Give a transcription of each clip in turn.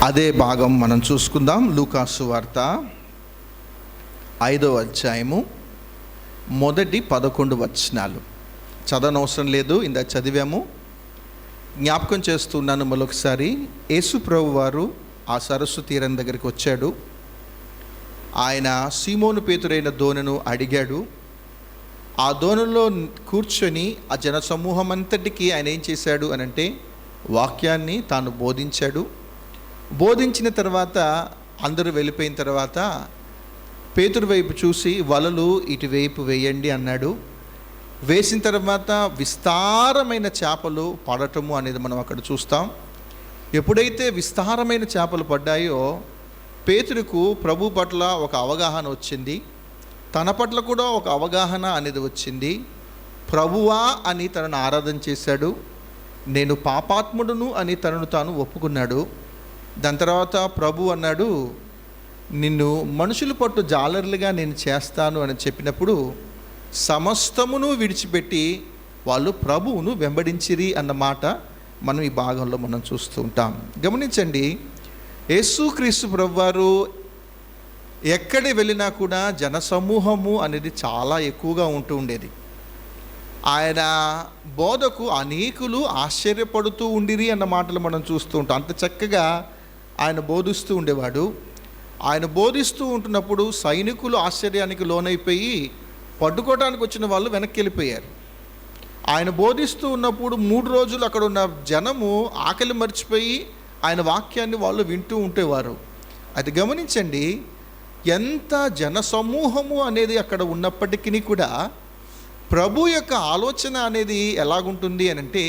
అదే భాగం మనం చూసుకుందాం. లూకాసు వార్త 5వ అధ్యాయము మొదటి 11 వచనాలు. చదవనవసరం లేదు, ఇందా చదివాము. జ్ఞాపకం చేస్తున్నాను మరొకసారి. యేసు ప్రభు వారు ఆ సరస్సు తీరం దగ్గరికి వచ్చాడు. ఆయన సీమోను పేతురైన దోణిను అడిగాడు. ఆ దోణిలో కూర్చొని ఆ జన సమూహం అంతటికీ ఆయన ఏం చేశాడు అనంటే వాక్యాన్ని తాను బోధించాడు. బోధించిన తర్వాత అందరూ వెళ్ళిపోయిన తర్వాత పేతురు వైపు చూసి వలలు ఇటువైపు వేయండి అన్నాడు. వేసిన తర్వాత విస్తారమైన చేపలు పడటము అనేది మనం అక్కడ చూస్తాం. ఎప్పుడైతే విస్తారమైన చేపలు పడ్డాయో పేతురుకు ప్రభు పట్ల ఒక అవగాహన వచ్చింది. తన పట్ల కూడా ఒక అవగాహన అనేది వచ్చింది. ప్రభువా అని తనను ఆరాధన చేశాడు. నేను పాపాత్ముడును అని తనను తాను ఒప్పుకున్నాడు. దాని తర్వాత ప్రభు అన్నాడు, నిన్ను మనుషుల పట్టు జాలర్లుగా నేను చేస్తాను అని చెప్పినప్పుడు సమస్తమును విడిచిపెట్టి వాళ్ళు ప్రభువును వెంబడించిరి అన్నమాట మనం ఈ భాగంలో మనం చూస్తూ ఉంటాం. గమనించండి, యేసుక్రీస్తు ప్రభువారు ఎక్కడికి వెళ్ళినా కూడా జనసమూహము అనేది చాలా ఎక్కువగా ఉంటూ ఉండేది. ఆయన బోధకు అనేకులు ఆశ్చర్యపడుతూ ఉండిరి అన్న మాటలు మనం చూస్తూ ఉంటాం. అంత చక్కగా ఆయన బోధిస్తూ ఉండేవాడు. ఆయన బోధిస్తూ ఉంటున్నప్పుడు సైనికులు ఆశ్చర్యానికి లోనైపోయి పట్టుకోవడానికి వచ్చిన వాళ్ళు వెనక్కి వెళ్ళిపోయారు. ఆయన బోధిస్తూ ఉన్నప్పుడు 3 రోజులు అక్కడ ఉన్న జనము ఆకలి మర్చిపోయి ఆయన వాక్యాన్ని వాళ్ళు వింటూ ఉండేవారు. అది గమనించండి, ఎంత జనసమూహము అనేది అక్కడ ఉన్నప్పటికీ కూడా ప్రభు యొక్క ఆలోచన అనేది ఎలాగుంటుంది అని అంటే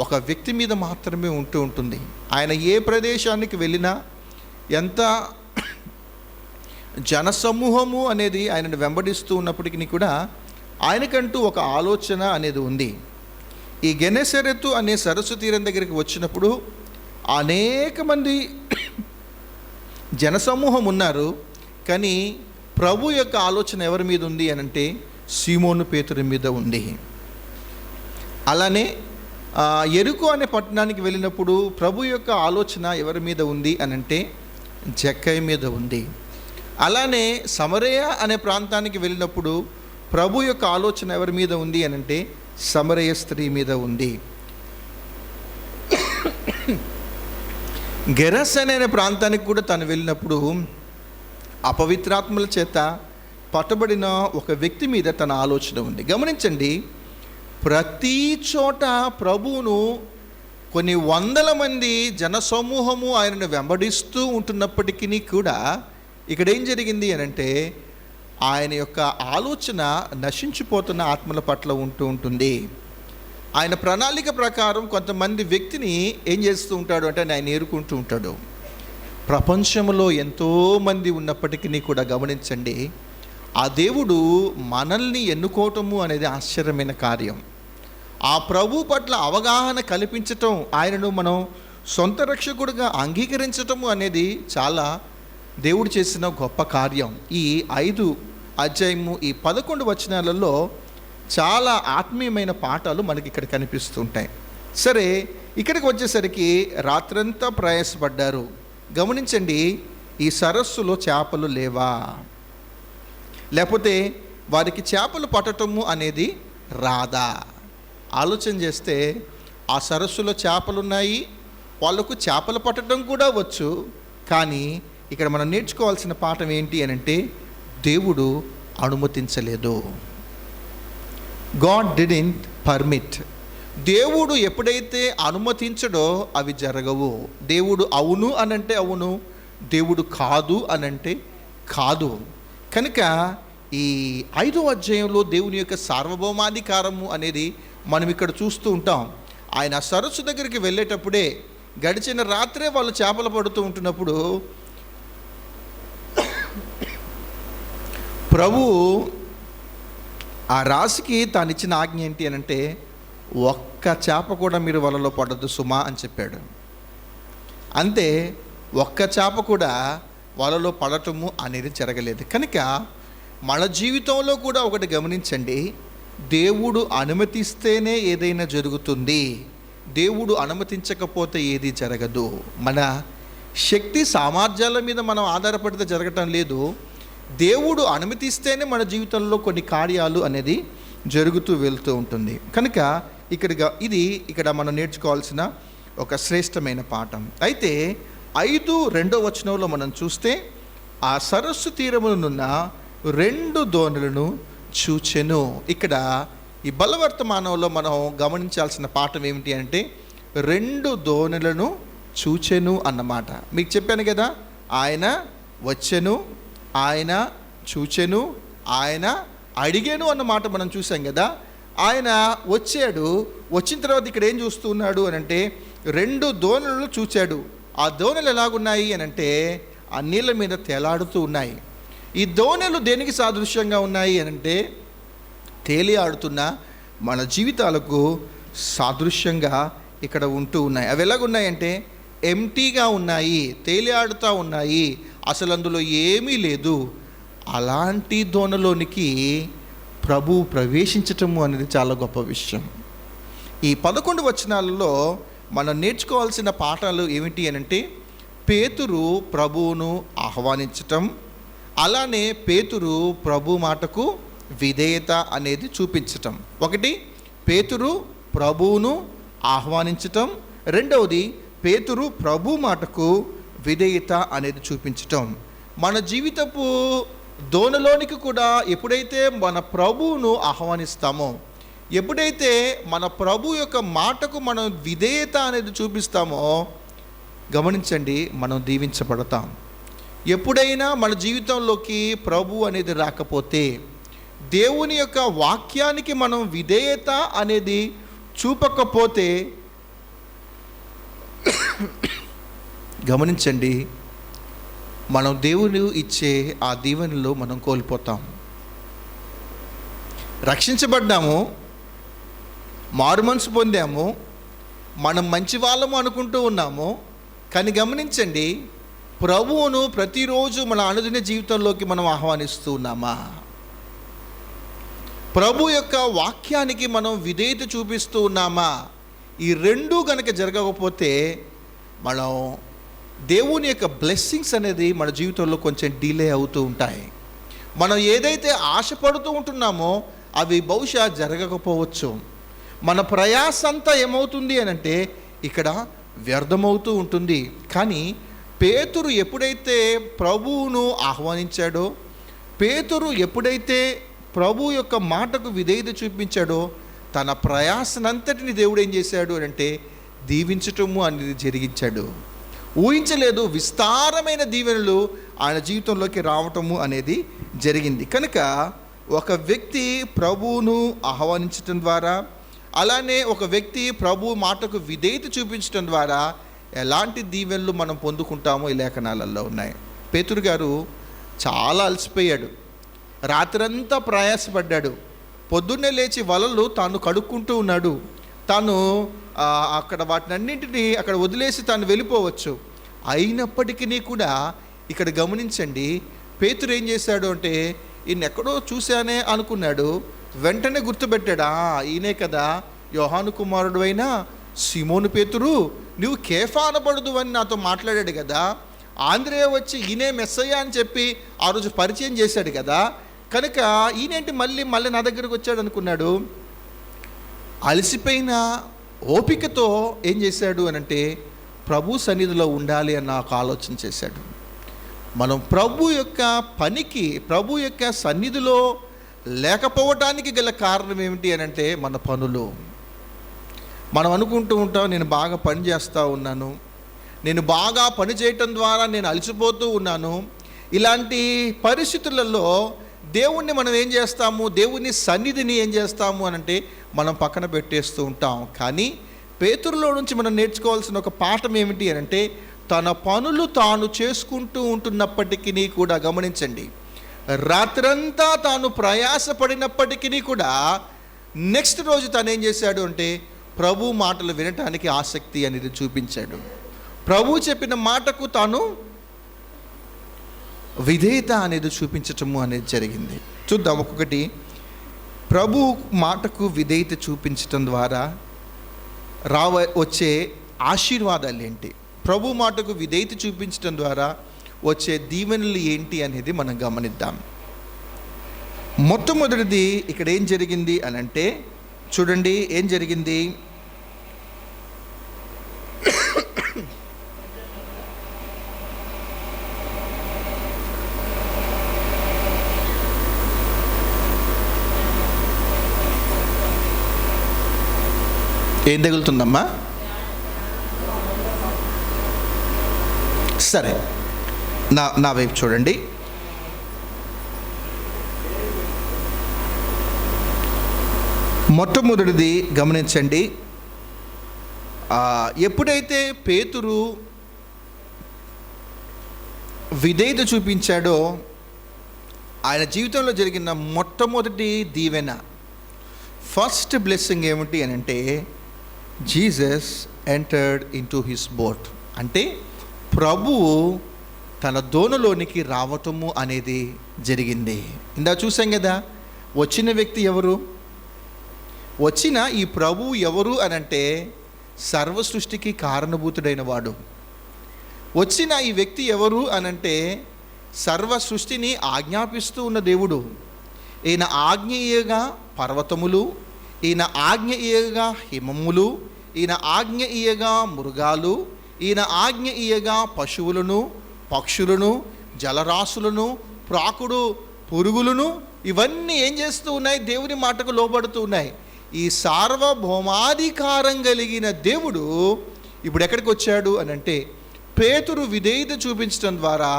ఒక వ్యక్తి మీద మాత్రమే ఉంటూ ఉంటుంది. ఆయన ఏ ప్రదేశానికి వెళ్ళినా ఎంత జనసమూహము అనేది ఆయనను వెంబడిస్తూ ఉన్నప్పటికీ కూడా ఆయనకంటూ ఒక ఆలోచన అనేది ఉంది. ఈ గెనెసరెతు అనే సరస్సు తీరం దగ్గరికి వచ్చినప్పుడు అనేక మంది జనసమూహం ఉన్నారు. కానీ ప్రభు యొక్క ఆలోచన ఎవరి మీద ఉంది అని అంటే సీమోను పేతురు మీద ఉంది. అలానే యెరికో అనే పట్టణానికి వెళ్ళినప్పుడు ప్రభు యొక్క ఆలోచన ఎవరి మీద ఉంది అని అంటే జక్కయ్య మీద ఉంది. అలానే సమరయ అనే ప్రాంతానికి వెళ్ళినప్పుడు ప్రభు యొక్క ఆలోచన ఎవరి మీద ఉంది అని అంటే సమరయ స్త్రీ మీద ఉంది. గెరసెన అనే ప్రాంతానికి కూడా తను వెళ్ళినప్పుడు అపవిత్రాత్మల చేత పట్టబడిన ఒక వ్యక్తి మీద తన ఆలోచన ఉంది. గమనించండి, ప్రతి చోట ప్రభువును కొన్ని వందల మంది జనసమూహము ఆయనను వెంబడిస్తూ ఉంటున్నప్పటికీ కూడా ఇక్కడ ఏం జరిగింది అని అంటే ఆయన యొక్క ఆలోచన నశించిపోతున్న ఆత్మల పట్ల ఉంటూ ఉంటుంది. ఆయన ప్రణాళిక ప్రకారం కొంతమంది వ్యక్తిని ఏం చేస్తూ ఉంటాడు అంటే ఆయన ఏరుకుంటూ ఉంటాడు. ప్రపంచంలో ఎంతోమంది ఉన్నప్పటికీ కూడా గమనించండి, ఆ దేవుడు మనల్ని ఎన్నుకోవటము అనేది ఆశ్చర్యమైన కార్యం. ఆ ప్రభు పట్ల అవగాహన కల్పించటం, ఆయనను మనం సొంత రక్షకుడిగా అంగీకరించటము అనేది చాలా దేవుడు చేసిన గొప్ప కార్యం. ఈ 5 అధ్యాయము ఈ 11 వచనాలలో చాలా ఆత్మీయమైన పాఠాలు మనకి ఇక్కడ కనిపిస్తుంటాయి. సరే, ఇక్కడికి వచ్చేసరికి రాత్రంతా ప్రయాసపడ్డారు. గమనించండి, ఈ సరస్సులో చేపలు లేవా, లేకపోతే వారికి చేపలు పట్టటము అనేది రాదా? ఆలోచన చేస్తే ఆ సరస్సులో చేపలున్నాయి, వాళ్ళకు చేపలు పట్టడం కూడా వచ్చు. కానీ ఇక్కడ మనం నేర్చుకోవాల్సిన పాఠం ఏంటి అని అంటే దేవుడు అనుమతించలేదు. God didn't permit. దేవుడు ఎప్పుడైతే అనుమతించడో అవి జరగవు. దేవుడు అవును అనంటే అవును, దేవుడు కాదు అనంటే కాదు. కనుక ఈ 5వ అధ్యాయంలో దేవుని యొక్క సార్వభౌమాధికారము అనేది మనం ఇక్కడ చూస్తూ ఉంటాం. ఆయన సరస్సు దగ్గరికి వెళ్ళేటప్పుడే గడిచిన రాత్రే వాళ్ళు చేపలు పడుతూ ఉంటున్నప్పుడు ప్రభు ఆ రాశికి తాను ఇచ్చిన ఆజ్ఞ ఏంటి అని అంటే ఒక్క చేప కూడా మీరు వలలో పడద్దు సుమా అని చెప్పాడు. అంతే, ఒక్క చేప కూడా వలలో పడటము అనేది జరగలేదు. కనుక మన జీవితంలో కూడా ఒకటి గమనించండి, దేవుడు అనుమతిస్తేనే ఏదైనా జరుగుతుంది, దేవుడు అనుమతించకపోతే ఏది జరగదు. మన శక్తి సామర్థ్యాల మీద మనం ఆధారపడితే జరగటం లేదు. దేవుడు అనుమతిస్తేనే మన జీవితంలో కొన్ని కార్యాలు అనేది జరుగుతూ వెళ్తూ ఉంటుంది. కనుక ఇక్కడ మనం నేర్చుకోవాల్సిన ఒక శ్రేష్టమైన పాఠం. అయితే 5:2 మనం చూస్తే, ఆ సరస్సు తీరమునున్న 2 దోణులను చూచెను. ఇక్కడ ఈ బలవర్తమానంలో మనం గమనించాల్సిన పాఠం ఏమిటి అంటే 2 దోణులను చూచెను అన్నమాట. మీకు చెప్పాను కదా, ఆయన వచ్చెను, ఆయన చూచెను, ఆయన అడిగాను అన్నమాట మనం చూసాం కదా. ఆయన వచ్చాడు, వచ్చిన తర్వాత ఇక్కడ ఏం చూస్తూ ఉన్నాడు అని అంటే 2 దోణులను చూచాడు. ఆ దోణులు ఎలాగున్నాయి అని అంటే ఆ నీళ్ళ మీద తేలాడుతూ ఉన్నాయి. ఈ దోణులు దేనికి సాదృశ్యంగా ఉన్నాయి అని అంటే తేలి ఆడుతున్న మన జీవితాలకు సాదృశ్యంగా ఇక్కడ ఉంటూ ఉన్నాయి. అవి ఎలాగున్నాయంటే ఎంటీగా ఉన్నాయి, తేలి ఆడుతూ ఉన్నాయి, అసలు అందులో ఏమీ లేదు. అలాంటి దోణలోనికి ప్రభు ప్రవేశించటము అనేది చాలా గొప్ప విషయం. ఈ 11 వచనాలలో మనం నేర్చుకోవాల్సిన పాఠాలు ఏమిటి అని అంటే పేతురు ప్రభువును ఆహ్వానించటం, అలానే పేతురు ప్రభు మాటకు విధేయత అనేది చూపించటం. ఒకటి, పేతురు ప్రభువును ఆహ్వానించటం. రెండవది, పేతురు ప్రభు మాటకు విధేయత అనేది చూపించటం. మన జీవితపు దోణలోనికి కూడా ఎప్పుడైతే మన ప్రభువును ఆహ్వానిస్తామో, ఎప్పుడైతే మన ప్రభు యొక్క మాటకు మనం విధేయత అనేది చూపిస్తామో, గమనించండి, మనం దీవించబడతాం. ఎప్పుడైనా మన జీవితంలోకి ప్రభు అనేది రాకపోతే, దేవుని యొక్క వాక్యానికి మనం విధేయత అనేది చూపకపోతే, గమనించండి, మనం దేవుని ఇచ్చే ఆ దీవెనలో మనం కోల్పోతాం. రక్షించబడ్డాము, మారుమనసు పొందాము, మనం మంచి వాళ్ళము అనుకుంటూ ఉన్నాము. కానీ గమనించండి, ప్రభువును ప్రతిరోజు మన అనుదిన జీవితంలోకి మనం ఆహ్వానిస్తూ ఉన్నామా? ప్రభు యొక్క వాక్యానికి మనం విధేయత చూపిస్తూ ఉన్నామా? ఈ రెండూ గనక జరగకపోతే మనం దేవుని యొక్క బ్లెస్సింగ్స్ అనేది మన జీవితంలో కొంచెం డిలే అవుతూ ఉంటాయి. మనం ఏదైతే ఆశపడుతూ ఉంటున్నామో అవి బహుశా జరగకపోవచ్చు. మన ప్రయాస అంతా ఏమవుతుంది అని అంటే ఇక్కడ వ్యర్థమవుతూ ఉంటుంది. కానీ పేతురు ఎప్పుడైతే ప్రభువును ఆహ్వానించాడో, పేతురు ఎప్పుడైతే ప్రభు యొక్క మాటకు విధేయత చూపించాడో, తన ప్రయాసనంతటిని దేవుడు ఏం చేశాడు అని అంటే దీవించటము అనేది జరిగించాడు. ఊహించలేదు, విస్తారమైన దీవెనలు ఆయన జీవితంలోకి రావటము అనేది జరిగింది. కనుక ఒక వ్యక్తి ప్రభువును ఆహ్వానించటం ద్వారా, అలానే ఒక వ్యక్తి ప్రభు మాటకు విధేయత చూపించడం ద్వారా ఎలాంటి దీవెనలు మనం పొందుకుంటామో ఈ లేఖనాలలో ఉన్నాయి. పేతురు గారు చాలా అలసిపోయాడు, రాత్రంతా ప్రయాసపడ్డాడు, పొద్దున్నే లేచి వలలు తాను కడుక్కుంటూ ఉన్నాడు. తాను అక్కడ వాటినన్నింటినీ అక్కడ వదిలేసి తాను వెళ్ళిపోవచ్చు. అయినప్పటికీ కూడా ఇక్కడ గమనించండి, పేతురు ఏం చేశాడు అంటే ఈయన ఎక్కడో చూశానే అనుకున్నాడు. వెంటనే గుర్తుపెట్టాడా, ఈయనే కదా యోహాను కుమారుడు అయిన సిమోను పేతురు, నువ్వు కేఫా అనబడదు అని నాతో మాట్లాడాడు కదా. ఆంద్రేయ వచ్చి ఈయనే మెస్సయ్య అని చెప్పి ఆ రోజు పరిచయం చేశాడు కదా. కనుక ఈయనేంటి మళ్ళీ నా దగ్గరకు వచ్చాడు అనుకున్నాడు. అలసిపోయిన ఓపికతో ఏం చేశాడు అనంటే ప్రభు సన్నిధిలో ఉండాలి అన్న ఒక ఆలోచన చేశాడు. మనం ప్రభు యొక్క పనికి, ప్రభు యొక్క సన్నిధిలో లేకపోవటానికి గల కారణం ఏమిటి అనంటే మన పనులు. మనం అనుకుంటూ ఉంటాం, నేను బాగా పని చేస్తూ ఉన్నాను, నేను బాగా పని చేయటం ద్వారా నేను అలసిపోతూ ఉన్నాను. ఇలాంటి పరిస్థితులలో దేవుణ్ణి మనం ఏం చేస్తాము, దేవుని సన్నిధిని ఏం చేస్తాము అనంటే మనం పక్కన పెట్టేస్తూ ఉంటాం. కానీ పేతురులో నుంచి మనం నేర్చుకోవాల్సిన ఒక పాఠం ఏమిటి అనంటే తన పనులు తాను చేసుకుంటూ ఉంటున్నప్పటికీ కూడా, గమనించండి, రాత్రంతా తాను ప్రయాసపడినప్పటికీ కూడా నెక్స్ట్ రోజు తను ఏం చేశాడు అంటే ప్రభు మాటలు వినటానికి ఆసక్తి అనేది చూపించాడు. ప్రభు చెప్పిన మాటకు తాను విధేయత అనేది చూపించటము అనేది జరిగింది. చూద్దాం ఒక్కొక్కటి. ప్రభు మాటకు విధేయత చూపించటం ద్వారా వచ్చే ఆశీర్వాదాలు ఏంటి? ప్రభు మాటకు విధేయత చూపించడం ద్వారా వచ్చే దీవెనలు ఏంటి అనేది మనం గమనిద్దాం. మొట్టమొదటిది ఇక్కడ ఏం జరిగింది అని అంటే, చూడండి ఏం జరిగింది. ఏం తగులుతుందమ్మా? సరే, నా వైపు చూడండి. మొట్టమొదటిది గమనించండి. ఎప్పుడైతే పేతురు విధేయత చూపించాడో ఆయన జీవితంలో జరిగిన మొట్టమొదటి దీవెన, ఫస్ట్ బ్లెస్సింగ్ ఏమిటి అని అంటే, Jesus entered into his boat. అంటే ప్రభువు తన దోణిలోనికి రావటము అనేది జరిగింది. ఇందా చూసాం కదా, వచ్చిన వ్యక్తి ఎవరు? వచ్చిన ఈ ప్రభువు ఎవరు అని అంటే, సర్వ సృష్టికి కారణభూతుడైన వాడు. వచ్చిన ఈ వ్యక్తి ఎవరు అని అంటే, సర్వ సృష్టిని ఆజ్ఞాపిస్తూ ఉన్న దేవుడు. ఈయన ఆజ్ఞేయగా పర్వతములు, ఈయన ఆజ్ఞేయగా హిమములు, ఈయన ఆజ్ఞేయగా మృగాలు, ఈయన ఆజ్ఞేయగా పశువులను, పక్షులను, జలరాశులను, ప్రాకుడు పురుగులను, ఇవన్నీ ఏం చేస్తూ ఉన్నాయి? దేవుని మాటకు లోబడుతూ ఉన్నాయి. ఈ సార్వభౌమాధికారం కలిగిన దేవుడు ఇప్పుడు ఎక్కడికి వచ్చాడు అని అంటే, పేతురు విధేయత చూపించడం ద్వారా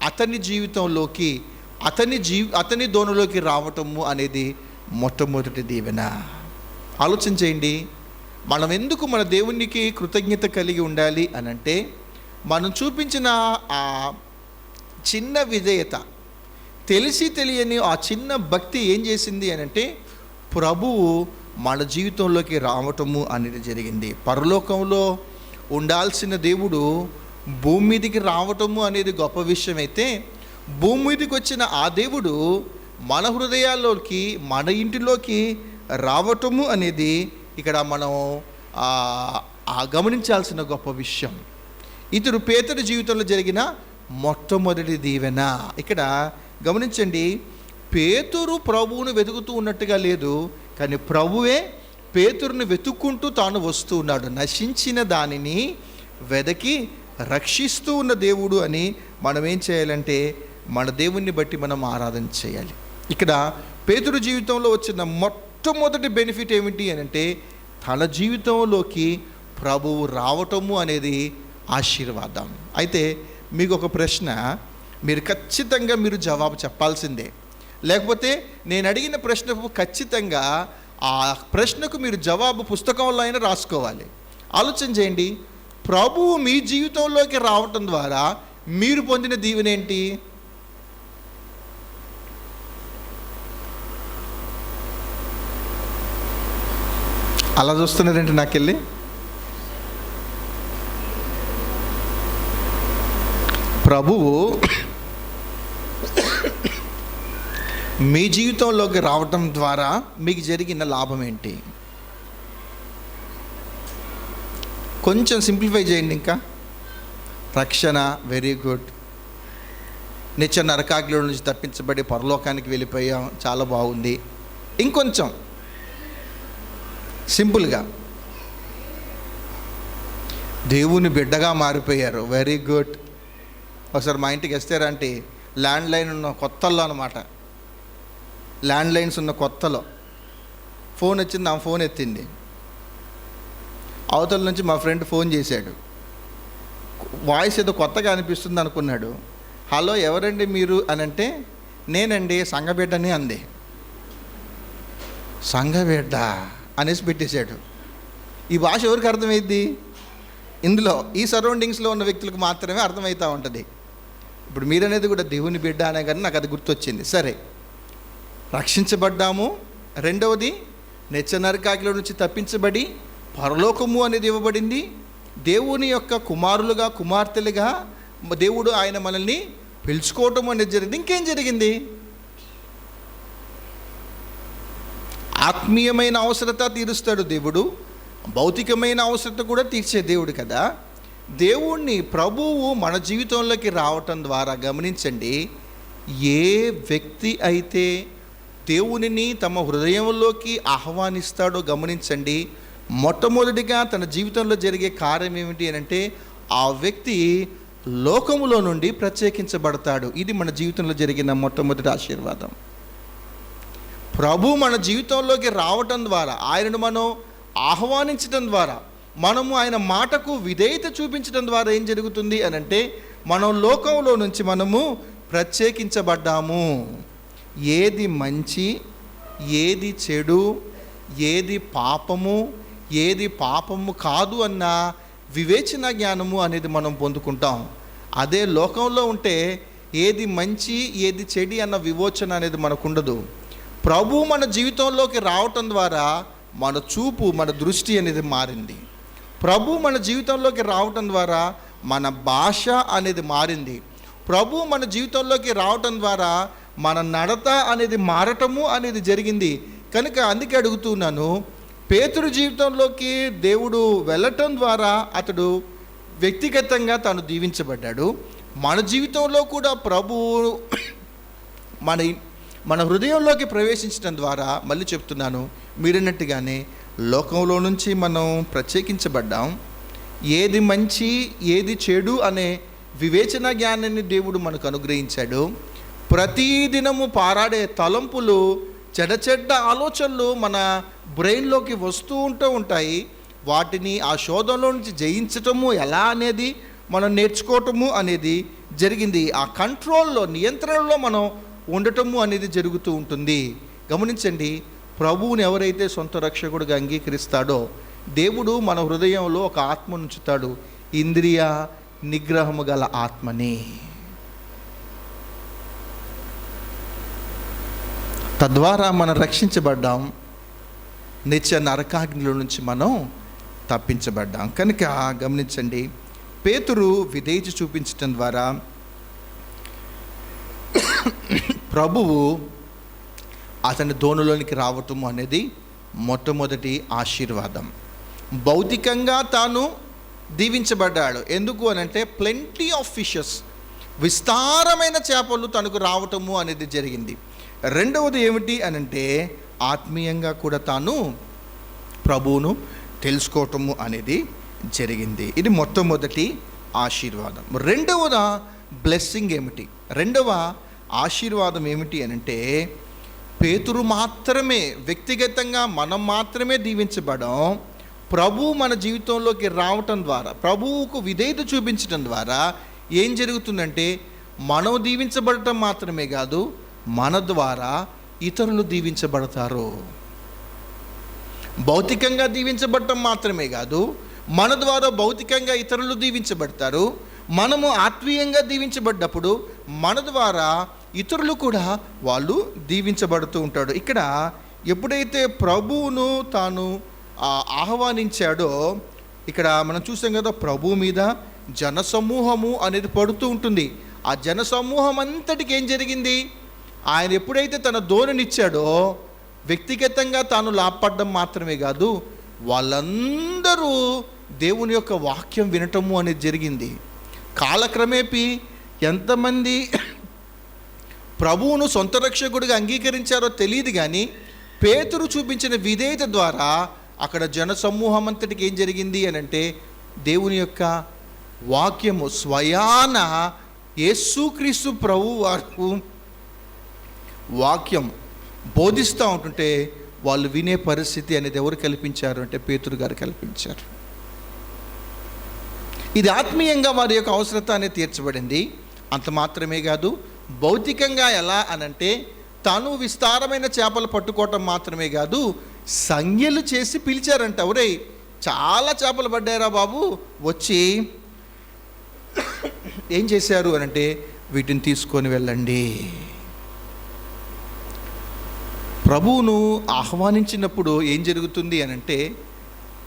అతని జీవితంలోకి అతని దోణిలోకి రావటము అనేది మొట్టమొదటి దీవెన. ఆలోచన చేయండి, మనం ఎందుకు మన దేవునికి కృతజ్ఞత కలిగి ఉండాలి అని అంటే, మనం చూపించిన ఆ చిన్న విధేయత, తెలిసి తెలియని ఆ చిన్న భక్తి ఏం చేసింది అని అంటే, ప్రభువు మన జీవితంలోకి రావటము అనేది జరిగింది. పరలోకంలో ఉండాల్సిన దేవుడు భూమి మీదికి రావటము అనేది గొప్ప విషయం అయితే, భూమి మీదకి వచ్చిన ఆ దేవుడు మన హృదయాల్లోకి, మన ఇంటిలోకి రావటము అనేది ఇక్కడ మనం గమనించాల్సిన గొప్ప విషయం. ఇతడు పేతురు జీవితంలో జరిగిన మొట్టమొదటి దీవెన. ఇక్కడ గమనించండి, పేతురు ప్రభువును వెతుకుతూ ఉన్నట్టుగా లేదు, కానీ ప్రభువే పేతురుని వెతుక్కుంటూ తాను వస్తూ ఉన్నాడు. నశించిన దానిని వెదకి రక్షిస్తూ ఉన్న దేవుడు అని మనం ఏం చేయాలంటే, మన దేవుణ్ణి బట్టి మనం ఆరాధన చేయాలి. ఇక్కడ పేతురు జీవితంలో వచ్చిన మొట్టమొదటి బెనిఫిట్ ఏమిటి అని అంటే, తన జీవితంలోకి ప్రభువు రావటము అనేది ఆశీర్వాదం. అయితే మీకు ఒక ప్రశ్న, మీరు ఖచ్చితంగా జవాబు చెప్పాల్సిందే. లేకపోతే నేను అడిగిన ప్రశ్నకు ఖచ్చితంగా ఆ ప్రశ్నకు మీరు జవాబు పుస్తకంలో అయినా రాసుకోవాలి. ఆలోచన చేయండి, ప్రభువు మీ జీవితంలోకి రావటం ద్వారా మీరు పొందిన దీవెన ఏంటి? అలా చూస్తున్నారంటే నాకెళ్ళి ప్రభువు మీ జీవితంలోకి రావటం ద్వారా మీకు జరిగిన లాభం ఏంటి? కొంచెం సింప్లిఫై చేయండి. ఇంకా రక్షణ, వెరీ గుడ్. నిత్య నరకాగ్నిలో నుంచి తప్పించబడి పరలోకానికి వెళ్ళిపోయాం, చాలా బాగుంది. ఇంకొంచెం సింపుల్గా, దేవుని బిడ్డగా మారిపోయారు, వెరీ గుడ్. ఒకసారి మా ఇంటికి వస్తారంటే, ల్యాండ్ లైన్ ఉన్న కొత్తలో అనమాట, ల్యాండ్ లైన్స్ ఉన్న కొత్తలో ఫోన్ వచ్చింది, ఆ ఫోన్ ఎత్తింది. అవతల నుంచి మా ఫ్రెండ్ ఫోన్ చేశాడు. వాయిస్ ఏదో కొత్తగా అనిపిస్తుంది అనుకున్నాడు. హలో ఎవరండి మీరు అని అంటే, నేనండి సంఘబిడ్డని అంది. సంఘబిడ్డ అనేసి పెట్టేశాడు. ఈ భాష ఎవరికి అర్థమైద్ది? ఇందులో ఈ సరౌండింగ్స్లో ఉన్న వ్యక్తులకు మాత్రమే అర్థమవుతూ ఉంటుంది. ఇప్పుడు మీరనేది కూడా దేవుని బిడ్డ అనే కానీ నాకు అది గుర్తొచ్చింది. సరే, రక్షించబడ్డాము. రెండవది, నిత్య నరకాగ్నిలో నుంచి తప్పించబడి పరలోకము అనేది ఇవ్వబడింది. దేవుని యొక్క కుమారులుగా, కుమార్తెలుగా దేవుడు ఆయన మనల్ని పిలుచుకోవటం అనేది జరిగింది. ఇంకేం జరిగింది? ఆత్మీయమైన అవసరత తీరుస్తాడు దేవుడు, భౌతికమైన అవసరత కూడా తీర్చే దేవుడు కదా. దేవుణ్ణి, ప్రభువు మన జీవితంలోకి రావటం ద్వారా గమనించండి, ఏ వ్యక్తి అయితే దేవునిని తమ హృదయంలోకి ఆహ్వానిస్తాడో గమనించండి, మొట్టమొదటిగా తన జీవితంలో జరిగే కార్యం ఏమిటి అని అంటే ఆ వ్యక్తి లోకములో నుండి ప్రత్యేకించబడతాడు. ఇది మన జీవితంలో జరిగిన మొట్టమొదటి ఆశీర్వాదం. ప్రభు మన జీవితంలోకి రావటం ద్వారా, ఆయనను మనం ఆహ్వానించడం ద్వారా, మనము ఆయన మాటకు విధేయత చూపించడం ద్వారా ఏం జరుగుతుంది అని అంటే మనం లోకంలో నుంచి మనము ప్రత్యేకించబడ్డాము. ఏది మంచి, ఏది చెడు, ఏది పాపము, ఏది పాపము కాదు అన్న వివేచన జ్ఞానము అనేది మనం పొందుకుంటాం. అదే లోకంలో ఉంటే ఏది మంచి, ఏది చెడు అన్న వివేచన అనేది మనకు ఉండదు. ప్రభు మన జీవితంలోకి రావటం ద్వారా మన చూపు, మన దృష్టి అనేది మారింది. ప్రభు మన జీవితంలోకి రావటం ద్వారా మన భాష అనేది మారింది. ప్రభు మన జీవితంలోకి రావటం ద్వారా మన నడత అనేది మారటము అనేది జరిగింది. కనుక అందుకే అడుగుతున్నాను, పేతురు జీవితంలోకి దేవుడు వెళ్ళటం ద్వారా అతడు వ్యక్తిగతంగా తాను దీవించబడ్డాడు. మన జీవితంలో కూడా ప్రభువు మన హృదయంలోకి ప్రవేశించడం ద్వారా, మళ్ళీ చెప్తున్నాను మీరన్నట్టుగానే, లోకంలో నుంచి మనం ప్రత్యేకించబడ్డాం. ఏది మంచి, ఏది చెడు అనే వివేచన జ్ఞానాన్ని దేవుడు మనకు అనుగ్రహించాడు. ప్రతిదినము పారాడే తలంపులు, చెడ్డ ఆలోచనలు మన బ్రెయిన్లోకి వస్తూ ఉంటాయి. వాటిని ఆ శోధనలో నుంచి జయించటము ఎలా అనేది మనం నేర్చుకోవటము అనేది జరిగింది. ఆ కంట్రోల్లో, నియంత్రణలో మనం ఉండటము అనేది జరుగుతూ ఉంటుంది. గమనించండి, ప్రభువుని ఎవరైతే సొంత రక్షకుడిగా అంగీకరిస్తాడో దేవుడు మన హృదయంలో ఒక ఆత్మ ఉంచుతాడు, ఇంద్రియ నిగ్రహము గల ఆత్మని. తద్వారా మనం రక్షించబడ్డాం, నిత్య నరకాగ్నిలో నుంచి మనం తప్పించబడ్డాం. కనుక గమనించండి, పేతురు విధేయత చూపించటం ద్వారా ప్రభువు అతని ధోనిలోనికి రావటం అనేది మొట్టమొదటి ఆశీర్వాదం. భౌతికంగా తాను దీవించబడ్డాడు. ఎందుకు అనంటే ప్లెంటీ ఆఫ్ ఫిషెస్, విస్తారమైన చేపలు తనకు రావటము అనేది జరిగింది. రెండవది ఏమిటి అనంటే ఆత్మీయంగా కూడా తాను ప్రభువును తెలుసుకోవటము అనేది జరిగింది. ఇది మొట్టమొదటి ఆశీర్వాదం. రెండవ బ్లెస్సింగ్ ఏమిటి, రెండవ ఆశీర్వాదం ఏమిటి అనంటే పేతురు మాత్రమే, వ్యక్తిగతంగా మనం మాత్రమే దీవించబడం. ప్రభు మన జీవితంలోకి రావటం ద్వారా, ప్రభువుకు విధేయత చూపించడం ద్వారా ఏం జరుగుతుందంటే మనం దీవించబడటం మాత్రమే కాదు, మన ద్వారా ఇతరులు దీవించబడతారు. భౌతికంగా దీవించబడటం మాత్రమే కాదు, మన ద్వారా భౌతికంగా ఇతరులు దీవించబడతారు. మనము ఆత్మీయంగా దీవించబడ్డప్పుడు మన ద్వారా ఇతరులు కూడా వాళ్ళు దీవించబడుతూ ఉంటాడు. ఇక్కడ ఎప్పుడైతే ప్రభువును తాను ఆహ్వానించాడో, ఇక్కడ మనం చూసాం కదా, ప్రభు మీద జనసమూహము అనేది పడుతూ ఉంటుంది. ఆ జనసమూహం అంతటికి ఏం జరిగింది, ఆయన ఎప్పుడైతే తన ధోనినిచ్చాడో వ్యక్తిగతంగా తాను లాభపడడం మాత్రమే కాదు, వాళ్ళందరూ దేవుని యొక్క వాక్యం వినటము అనేది జరిగింది. కాలక్రమేపీ ఎంతమంది ప్రభువును సొంత రక్షకుడిగా అంగీకరించారో తెలియదు, కానీ పేతురు చూపించిన విధేయత ద్వారా అక్కడ జనసమూహం అంతటికి ఏం జరిగింది అని అంటే దేవుని యొక్క వాక్యము స్వయాన యేసుక్రీస్తు ప్రభు వారు వాక్యం బోధిస్తూ ఉంటుంటే వాళ్ళు వినే పరిస్థితి అనేది ఎవరు కల్పించారు అంటే పేతురు గారు కల్పించారు. ఇది ఆత్మీయంగా వారి యొక్క అవసరత అనేది తీర్చబడింది. అంత మాత్రమే కాదు, భౌతికంగా ఎలా అనంటే తాను విస్తారమైన చేపలు పట్టుకోవటం మాత్రమే కాదు, సంజ్ఞలు చేసి పిలిచారంట. ఒరే, చాలా చేపలు పడ్డారా బాబు, వచ్చి ఏం చేశారు అనంటే వీటిని తీసుకొని వెళ్ళండి. ప్రభువును ఆహ్వానించినప్పుడు ఏం జరుగుతుంది అనంటే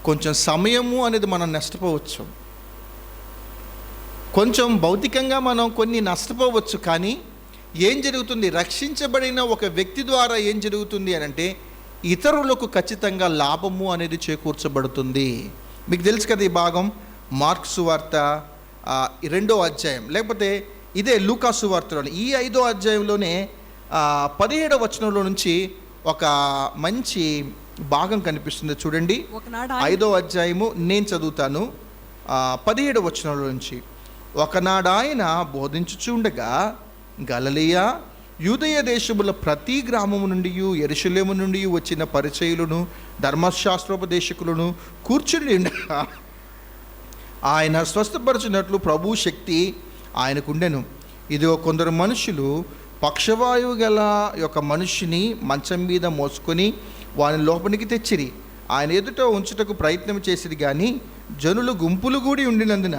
కొంచెం సమయము అనేది మనం నష్టపోవచ్చు, కొంచెం భౌతికంగా మనం కొన్ని నష్టపోవచ్చు. కానీ ఏం జరుగుతుంది, రక్షించబడిన ఒక వ్యక్తి ద్వారా ఏం జరుగుతుంది అనంటే ఇతరులకు ఖచ్చితంగా లాభము అనేది చేకూర్చబడుతుంది. మీకు తెలుసు కదా ఈ భాగం, మార్కు సువార్త 2వ అధ్యాయం, లేకపోతే ఇదే లూకా సువార్తలోనే ఈ 5వ అధ్యాయంలోనే 17వ వచనంలో నుంచి ఒక మంచి భాగం కనిపిస్తుంది. చూడండి, 5వ అధ్యాయము నేను చదువుతాను. 17వ వచనంలో నుంచి, ఒకనాడు ఆయన బోధించుచుండగా గలిలయ యూదయ దేశముల ప్రతి గ్రామము నుండి యెరూషలేము నుండి వచ్చిన పరిచయులను ధర్మశాస్త్రోపదేశకులను కూర్చుని ఉండగా ఆయన స్వస్థపరచినట్లు ప్రభు శక్తి ఆయనకుండెను. ఇదిగో కొందరు మనుషులు పక్షవాయువు గల యొక్క మనిషిని మంచం మీద మోసుకొని వాని లోపలికి తెచ్చిరి. ఆయన ఎదుట ఉంచుటకు ప్రయత్నం చేసిరి, కానీ జనులు గుంపులు కూడి ఉండినందున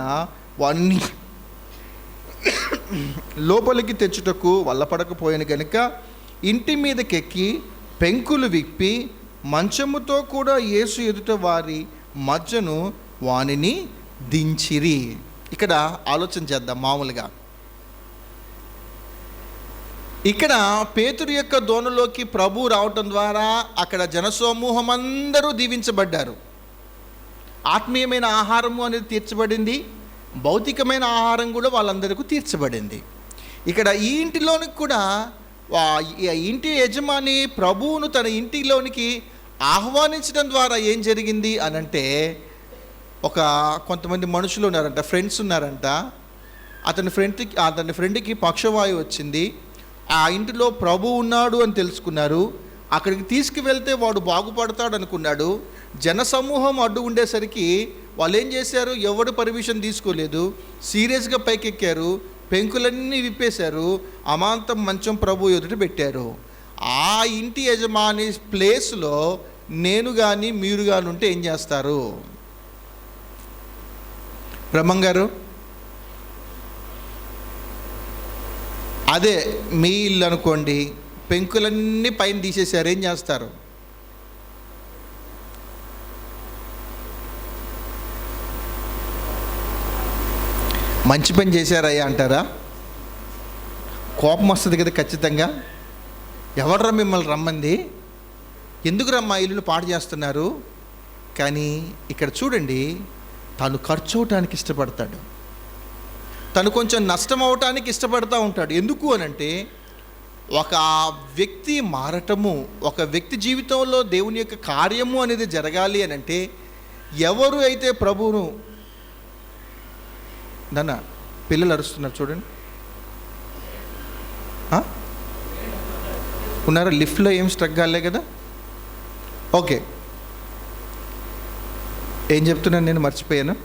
వారిని లోపలికి తెచ్చుటకు వల్లపడకపోయాను గనుక ఇంటి మీదకెక్కి పెంకులు విప్పి మంచముతో కూడా యేసు ఎదుట వారి మధ్యను వానిని దించిరి. ఇక్కడ ఆలోచన చేద్దాం. మామూలుగా ఇక్కడ పేతురు యొక్క దోణలోకి ప్రభు రావటం ద్వారా అక్కడ జనసమూహం అందరూ దీవించబడ్డారు. ఆత్మీయమైన ఆహారము అనేది తీర్చబడింది, భౌతికమైన ఆహారం కూడా వాళ్ళందరికీ తీర్చబడింది. ఇక్కడ ఈ ఇంటిలోనికి కూడా ఇంటి యజమాని ప్రభువును తన ఇంటిలోనికి ఆహ్వానించడం ద్వారా ఏం జరిగింది అనంటే, కొంతమంది మనుషులు ఉన్నారంట, ఫ్రెండ్స్ ఉన్నారంట. అతని ఫ్రెండ్కి పక్షవాయువు వచ్చింది. ఆ ఇంటిలో ప్రభు ఉన్నాడు అని తెలుసుకున్నారు. అక్కడికి తీసుకువెళ్తే వాడు బాగుపడతాడు అనుకున్నాడు. జనసమూహం అడ్డు ఉండేసరికి వాళ్ళు ఏం చేశారు, ఎవడు పర్మిషన్ తీసుకోలేదు, సీరియస్గా పైకెక్కారు, పెంకులన్నీ విప్పేశారు, అమాంతం మంచం ప్రభు ఎదుట పెట్టారు. ఆ ఇంటి యజమాని ప్లేస్లో నేను కానీ మీరు కానీ ఉంటే ఏం చేస్తారు? బ్రహ్మంగారు, అదే మీ ఇల్లు అనుకోండి, పెంకులన్నీ పైన తీసేశారు, ఏం చేస్తారు? మంచి పని చేశారయ్యా అంటారా? కోపం వస్తుంది కదా ఖచ్చితంగా. ఎవర్రా మిమ్మల్ని రమ్మంది, ఎందుకు రమ్మా ఇల్లును పాడు చేస్తున్నారు? కానీ ఇక్కడ చూడండి, తను ఖర్చు అవటానికి ఇష్టపడతాడు, తను కొంచెం నష్టం అవటానికి ఇష్టపడతా ఉంటాడు. ఎందుకు అనంటే, ఒక వ్యక్తి మారటము, ఒక వ్యక్తి జీవితంలో దేవుని యొక్క కార్యము అనేది జరగాలి అనంటే, ఎవరు అయితే ప్రభువును పిల్లలు అరుస్తున్నారు చూడండి, ఉన్నారా? లిఫ్ట్లో ఏం స్ట్రక్ కాలే కదా? ఓకే, ఏం చెప్తున్నాను నేను, మర్చిపోయాను.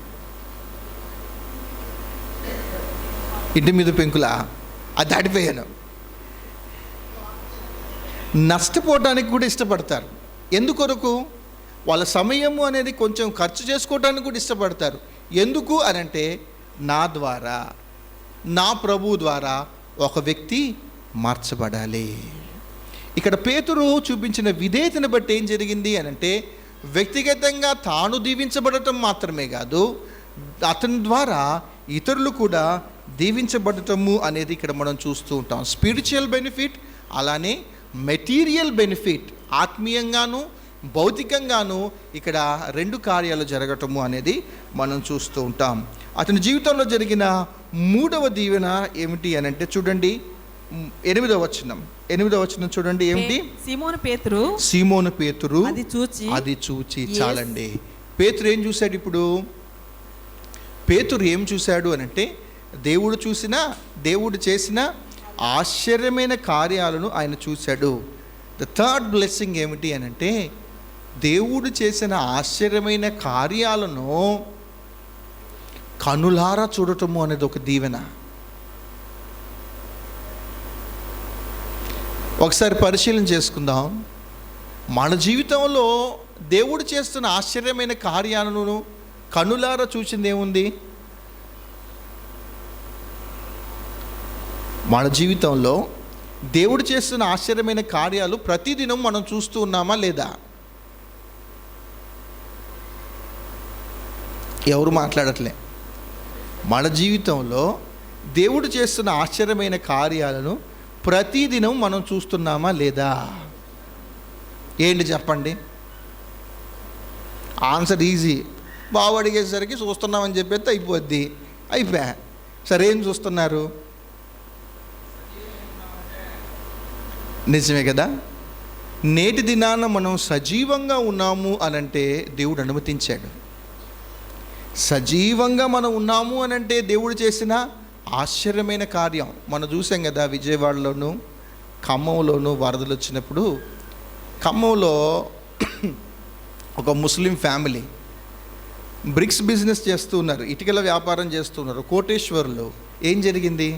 ఇంటి మీద పెంకులా, అది దాటిపోయాను. నష్టపోవటానికి కూడా ఇష్టపడతారు. ఎందుకొరకు? వాళ్ళ సమయము అనేది కొంచెం ఖర్చు చేసుకోవడానికి కూడా ఇష్టపడతారు. ఎందుకు అనంటే, నా ద్వారా, నా ప్రభు ద్వారా ఒక వ్యక్తి మార్చబడాలి. ఇక్కడ పేతురు చూపించిన విధేయతను బట్టి ఏం జరిగింది అనంటే, వ్యక్తిగతంగా తాను దీవించబడటం మాత్రమే కాదు, అతని ద్వారా ఇతరులు కూడా దీవించబడటము అనేది ఇక్కడ మనం చూస్తూ ఉంటాం. స్పిరిచువల్ బెనిఫిట్, అలానే మెటీరియల్ బెనిఫిట్, ఆత్మీయంగాను భౌతికంగాను ఇక్కడ రెండు కార్యాలు జరగటము అనేది మనం చూస్తూ ఉంటాం. అతని జీవితంలో జరిగిన మూడవ దీవెన ఏమిటి అని అంటే, చూడండి 8వ వచనం చూడండి. ఏమిటి? సీమోను పేతురు అది చూచి చాలండి. పేతురు ఏం చూశాడు? ఇప్పుడు పేతురు ఏం చూశాడు అనంటే, దేవుడు చేసిన ఆశ్చర్యమైన కార్యాలను ఆయన చూశాడు. ద థర్డ్ బ్లెస్సింగ్ ఏమిటి అనంటే, దేవుడు చేసిన ఆశ్చర్యమైన కార్యాలను కనులారా చూడటము అనేది ఒక దీవెన. ఒకసారి పరిశీలన చేసుకుందాం. మన జీవితంలో దేవుడు చేస్తున్న ఆశ్చర్యమైన కార్యాలను కనులారా చూసింది ఏముంది? మన జీవితంలో దేవుడు చేస్తున్న ఆశ్చర్యమైన కార్యాలు ప్రతిదినం మనం చూస్తూ ఉన్నామా లేదా? ఎవరు మాట్లాడట్లే. మన జీవితంలో దేవుడు చేస్తున్న ఆశ్చర్యమైన కార్యాలను ప్రతిదినం మనం చూస్తున్నామా లేదా? ఏంటి చెప్పండి? Answer easy. బావ అడిగేసరికి చూస్తున్నామని చెప్పేస్తే అయిపోద్ది. అయిపోయా. సరే, ఏం చూస్తున్నారు? నిజమే కదా. నేటి దినాన మనం సజీవంగా ఉన్నాము అనంటే దేవుడు అనుమతించాడు. సజీవంగా మనం ఉన్నాము అనంటే దేవుడు చేసిన ఆశ్చర్యమైన కార్యం మనం చూసాం కదా. విజయవాడలోను ఖమ్మంలోను వరదలు వచ్చినప్పుడు ఖమ్మంలో ఒక ముస్లిం ఫ్యామిలీ బ్రిక్స్ బిజినెస్ చేస్తూ ఉన్నారు, ఇటుకల వ్యాపారం చేస్తున్నారు కోటేశ్వర్లో. ఏం జరిగింది?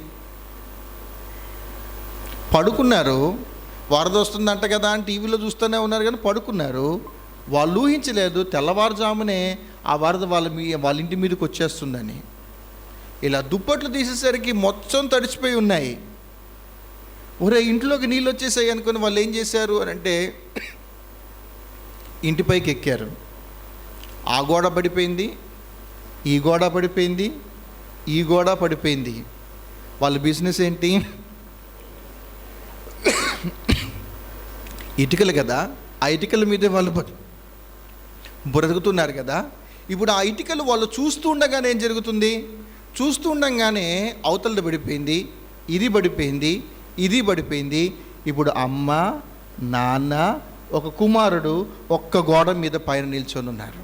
పడుకున్నారు. వరద వస్తుందంట కదా అని టీవీలో చూస్తూనే ఉన్నారు, కానీ పడుకున్నారు. వాళ్ళు ఊహించలేదు తెల్లవారుజామునే ఆ వరద వాళ్ళ ఇంటి మీదకి వచ్చేస్తుందని. ఇలా దుప్పట్లు తీసేసరికి మొత్తం తడిచిపోయి ఉన్నాయి. ఒరే, ఇంట్లోకి నీళ్ళు వచ్చేసాయి అనుకుని వాళ్ళు ఏం చేశారు అని అంటే ఇంటిపైకి ఎక్కారు. ఆ గోడ పడిపోయింది, ఈ గోడ పడిపోయింది, ఈ గోడ పడిపోయింది. వాళ్ళ బిజినెస్ ఏంటి? ఇటుకలు కదా. ఆ ఇటుకల మీదే వాళ్ళు బ్రతుకుతున్నారు కదా. ఇప్పుడు ఆ ఇటుకలు వాళ్ళు చూస్తూ ఉండగానే ఏం జరుగుతుంది? చూస్తూ ఉండగానే అవతలది పడిపోయింది, ఇది పడిపోయింది, ఇది పడిపోయింది. ఇప్పుడు అమ్మ, నాన్న, ఒక కుమారుడు ఒక్క గోడ మీద పైన నిల్చొని ఉన్నారు.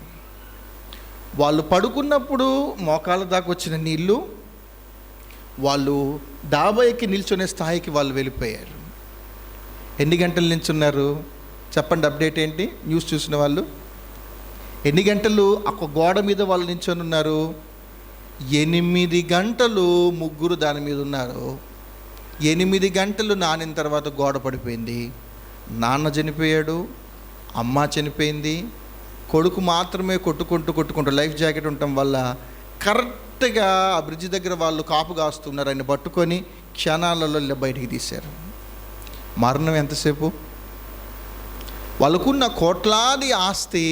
వాళ్ళు పడుకున్నప్పుడు మోకాళ్ళ దాకా వచ్చిన నీళ్ళు వాళ్ళు డాబా ఎక్కి నిల్చునే స్థాయికి వాళ్ళు వెళ్ళిపోయారు. ఎన్ని గంటలు నిల్చున్నారు చెప్పండి? అప్డేట్ ఏంటి? న్యూస్ చూసిన వాళ్ళు ఎన్ని గంటలు ఒక గోడ మీద వాళ్ళు నిల్చొని ఉన్నారు? 8 గంటలు ముగ్గురు దాని మీద ఉన్నారు. 8 గంటలు నానిన తర్వాత గోడ పడిపోయింది. నాన్న చనిపోయాడు, అమ్మ చనిపోయింది, కొడుకు మాత్రమే కొట్టుకుంటూ లైఫ్ జాకెట్ ఉండటం వల్ల కరెక్ట్గా ఆ బ్రిడ్జ్ దగ్గర వాళ్ళు కాపు కాస్తున్నారు. ఆయన పట్టుకొని క్షణాలలో బయటికి తీశారు. మరణం ఎంతసేపు? వాళ్ళకున్న కోట్లాది ఆస్తి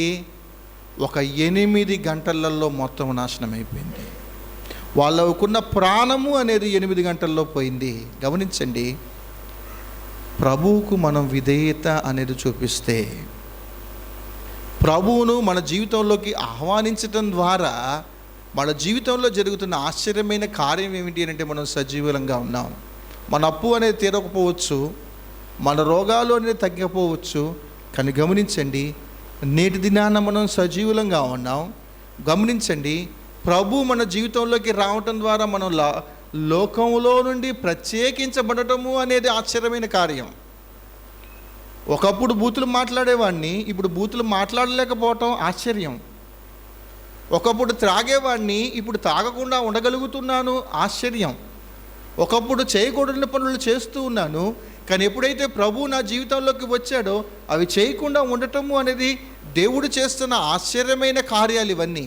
ఒక 8 గంటలలో మొత్తం నాశనం అయిపోయింది. వాళ్ళకున్న ప్రాణము అనేది 8 గంటల్లో పోయింది. గమనించండి, ప్రభువుకు మనం విధేయత అనేది చూపిస్తే, ప్రభువును మన జీవితంలోకి ఆహ్వానించటం ద్వారా మన జీవితంలో జరుగుతున్న ఆశ్చర్యమైన కార్యం ఏమిటి అంటే మనం సజీవంగా ఉన్నాం. మన అప్పు అనేది తీరకపోవచ్చు, మన రోగాలు అనేది తగ్గకపోవచ్చు, కానీ గమనించండి, నేటి దినాన మనం సజీవులంగా ఉన్నాం. గమనించండి, ప్రభు మన జీవితంలోకి రావటం ద్వారా మనం లోకంలో నుండి ప్రత్యేకించబడటము అనేది ఆశ్చర్యమైన కార్యం. ఒకప్పుడు బూతులు మాట్లాడేవాడిని, ఇప్పుడు బూతులు మాట్లాడలేకపోవటం ఆశ్చర్యం. ఒకప్పుడు త్రాగేవాడిని, ఇప్పుడు తాగకుండా ఉండగలుగుతున్నాను, ఆశ్చర్యం. ఒకప్పుడు చేయకూడని పనులు చేస్తూ ఉన్నాను, కానీ ఎప్పుడైతే ప్రభు నా జీవితంలోకి వచ్చాడో అవి చేయకుండా ఉండటము అనేది దేవుడు చేస్తున్న ఆశ్చర్యమైన కార్యాలు ఇవన్నీ.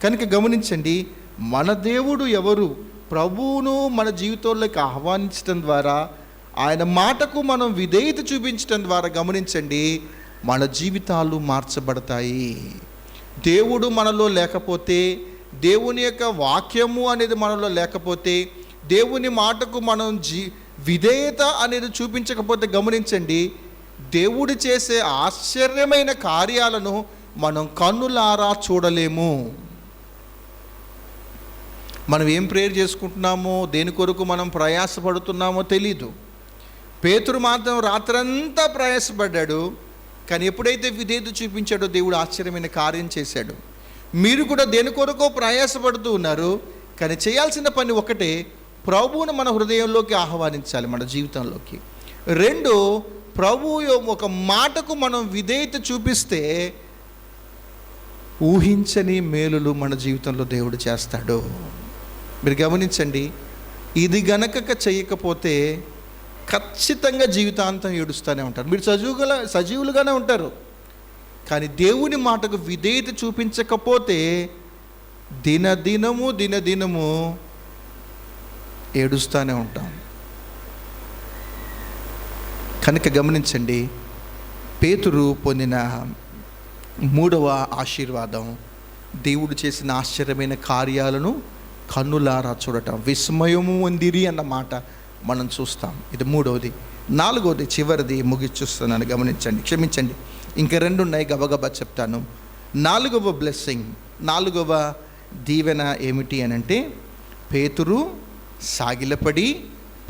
కనుక గమనించండి, మన దేవుడు ఎవరు? ప్రభువును మన జీవితంలోకి ఆహ్వానించడం ద్వారా, ఆయన మాటకు మనం విధేయత చూపించడం ద్వారా గమనించండి, మన జీవితాలు మార్చబడతాయి. దేవుడు మనలో లేకపోతే, దేవుని యొక్క వాక్యము అనేది మనలో లేకపోతే, దేవుని మాటకు మనం విధేయత అనేది చూపించకపోతే గమనించండి, దేవుడు చేసే ఆశ్చర్యమైన కార్యాలను మనం కన్నులారా చూడలేము. మనం ఏం ప్రేయర్ చేసుకుంటున్నామో, దేని కొరకు మనం ప్రయాసపడుతున్నామో తెలీదు. పేతురు మాత్రం రాత్రంతా ప్రయాసపడ్డాడు, కానీ ఎప్పుడైతే విధేయత చూపించాడో దేవుడు ఆశ్చర్యమైన కార్యం చేశాడు. మీరు కూడా దేని కొరకో ప్రయాసపడుతూ ఉన్నారు, కానీ చేయాల్సిన పని ఒకటే, ప్రభువును మన హృదయంలోకి ఆహ్వానించాలి, మన జీవితంలోకి. 2, ప్రభువు ఒక మాటకు మనం విధేయత చూపిస్తే ఊహించని మేలులు మన జీవితంలో దేవుడు చేస్తాడు. మీరు గమనించండి, ఇది గనక చేయకపోతే ఖచ్చితంగా జీవితాంతం ఏడుస్తూనే ఉంటారు. మీరు సజీవులుగానే ఉంటారు, కానీ దేవుని మాటకు విధేయత చూపించకపోతే దినదినము ఏడుస్తూనే ఉంటాం. కనుక గమనించండి, పేతురు పొందిన 3వ ఆశీర్వాదం దేవుడు చేసిన ఆశ్చర్యమైన కార్యాలను కన్నులారా చూడటం. విస్మయము ఉందిరి అన్న మాట మనం చూస్తాం. ఇది 3వది. 4వది చివరిది ముగిచూస్తున్నాను, గమనించండి. క్షమించండి, ఇంకా 2 ఉన్నాయి, గబగబా చెప్తాను. 4వ బ్లెస్సింగ్ నాలుగవ దీవెన ఏమిటి అని అంటే, పేతురు సాగిలపడి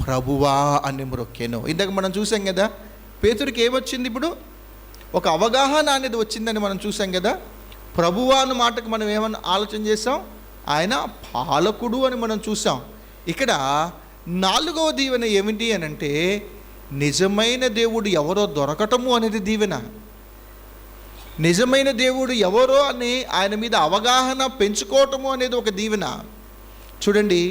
ప్రభువా అని మ్రొక్కెను. ఇందాక మనం చూసాం కదా, పేతురికి ఏమొచ్చింది? ఇప్పుడు ఒక అవగాహన అనేది వచ్చిందని మనం చూసాం కదా. ప్రభువా అన్న మాటకు మనం ఏమన్నా ఆలోచన చేసాం? ఆయన పాలకుడు అని మనం చూసాం. ఇక్కడ నాలుగవ దీవెన ఏమిటి అని అంటే, నిజమైన దేవుడు ఎవరో దొరకటము అనేది దీవెన. నిజమైన దేవుడు ఎవరో అని ఆయన మీద అవగాహన పెంచుకోవటము అనేది ఒక దీవెన. చూడండి,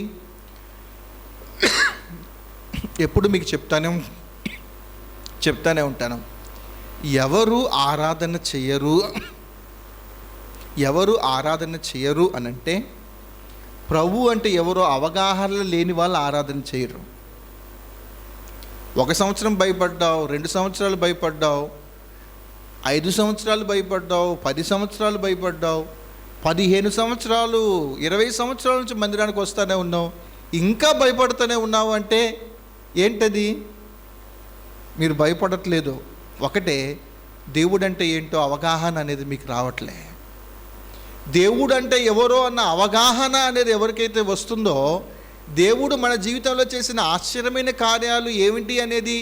ఎప్పుడు మీకు చెప్తానే ఉంటాను, ఎవరు ఆరాధన చేయరు అనంటే, ప్రభు అంటే ఎవరో అవగాహన లేని వాళ్ళు ఆరాధన చేయరు. 1 సంవత్సరం భయపడ్డావు, 2 సంవత్సరాలు భయపడ్డావు, 5 సంవత్సరాలు భయపడ్డావు, 10 సంవత్సరాలు భయపడ్డావు, 15 సంవత్సరాలు, 20 సంవత్సరాల నుంచి మందిరానికి వస్తూనే ఉన్నావు, ఇంకా భయపడుతూనే ఉన్నావు అంటే ఏంటది? మీరు భయపడట్లేదు. ఒకటే, దేవుడు అంటే ఏంటో అవగాహన అనేది మీకు రావట్లే. దేవుడు అంటే ఎవరో అన్న అవగాహన అనేది ఎవరికైతే వస్తుందో, దేవుడు మన జీవితంలో చేసిన ఆశ్చర్యమైన కార్యాలు ఏమిటి అనేది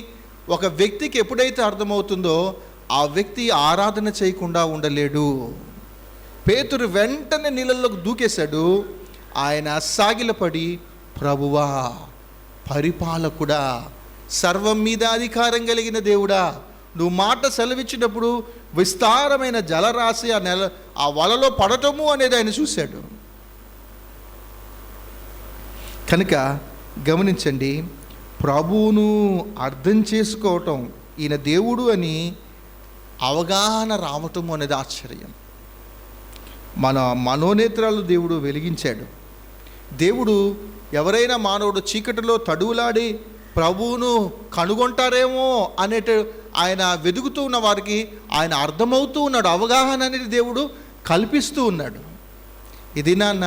ఒక వ్యక్తికి ఎప్పుడైతే అర్థమవుతుందో, ఆ వ్యక్తి ఆరాధన చేయకుండా ఉండలేడు. పేతురు వెంటనే నీళ్ళల్లోకి దూకేశాడు. ఆయన సాగిలపడి, ప్రభువా, పరిపాలకుడా, సర్వం మీద అధికారం కలిగిన దేవుడా, నువ్వు మాట సెలవిచ్చినప్పుడు విస్తారమైన జలరాశి ఆ వలలో పడటము అనేది ఆయన చూశాడు. కనుక గమనించండి, ప్రభువును అర్థం చేసుకోవటం, ఈయన దేవుడు అని అవగాహన రావటము అనేది ఆశ్చర్యం. మన మనోనేత్రాలు దేవుడు వెలిగించాడు. దేవుడు ఎవరైనా మానవుడు చీకటిలో తడువులాడి ప్రభువును కనుగొంటారేమో అనేట ఆయన వెతుకుతూ ఉన్న వారికి ఆయన అర్థమవుతూ ఉన్నాడు. అవగాహన అనేది దేవుడు కల్పిస్తూ ఉన్నాడు. ఇది నాన్న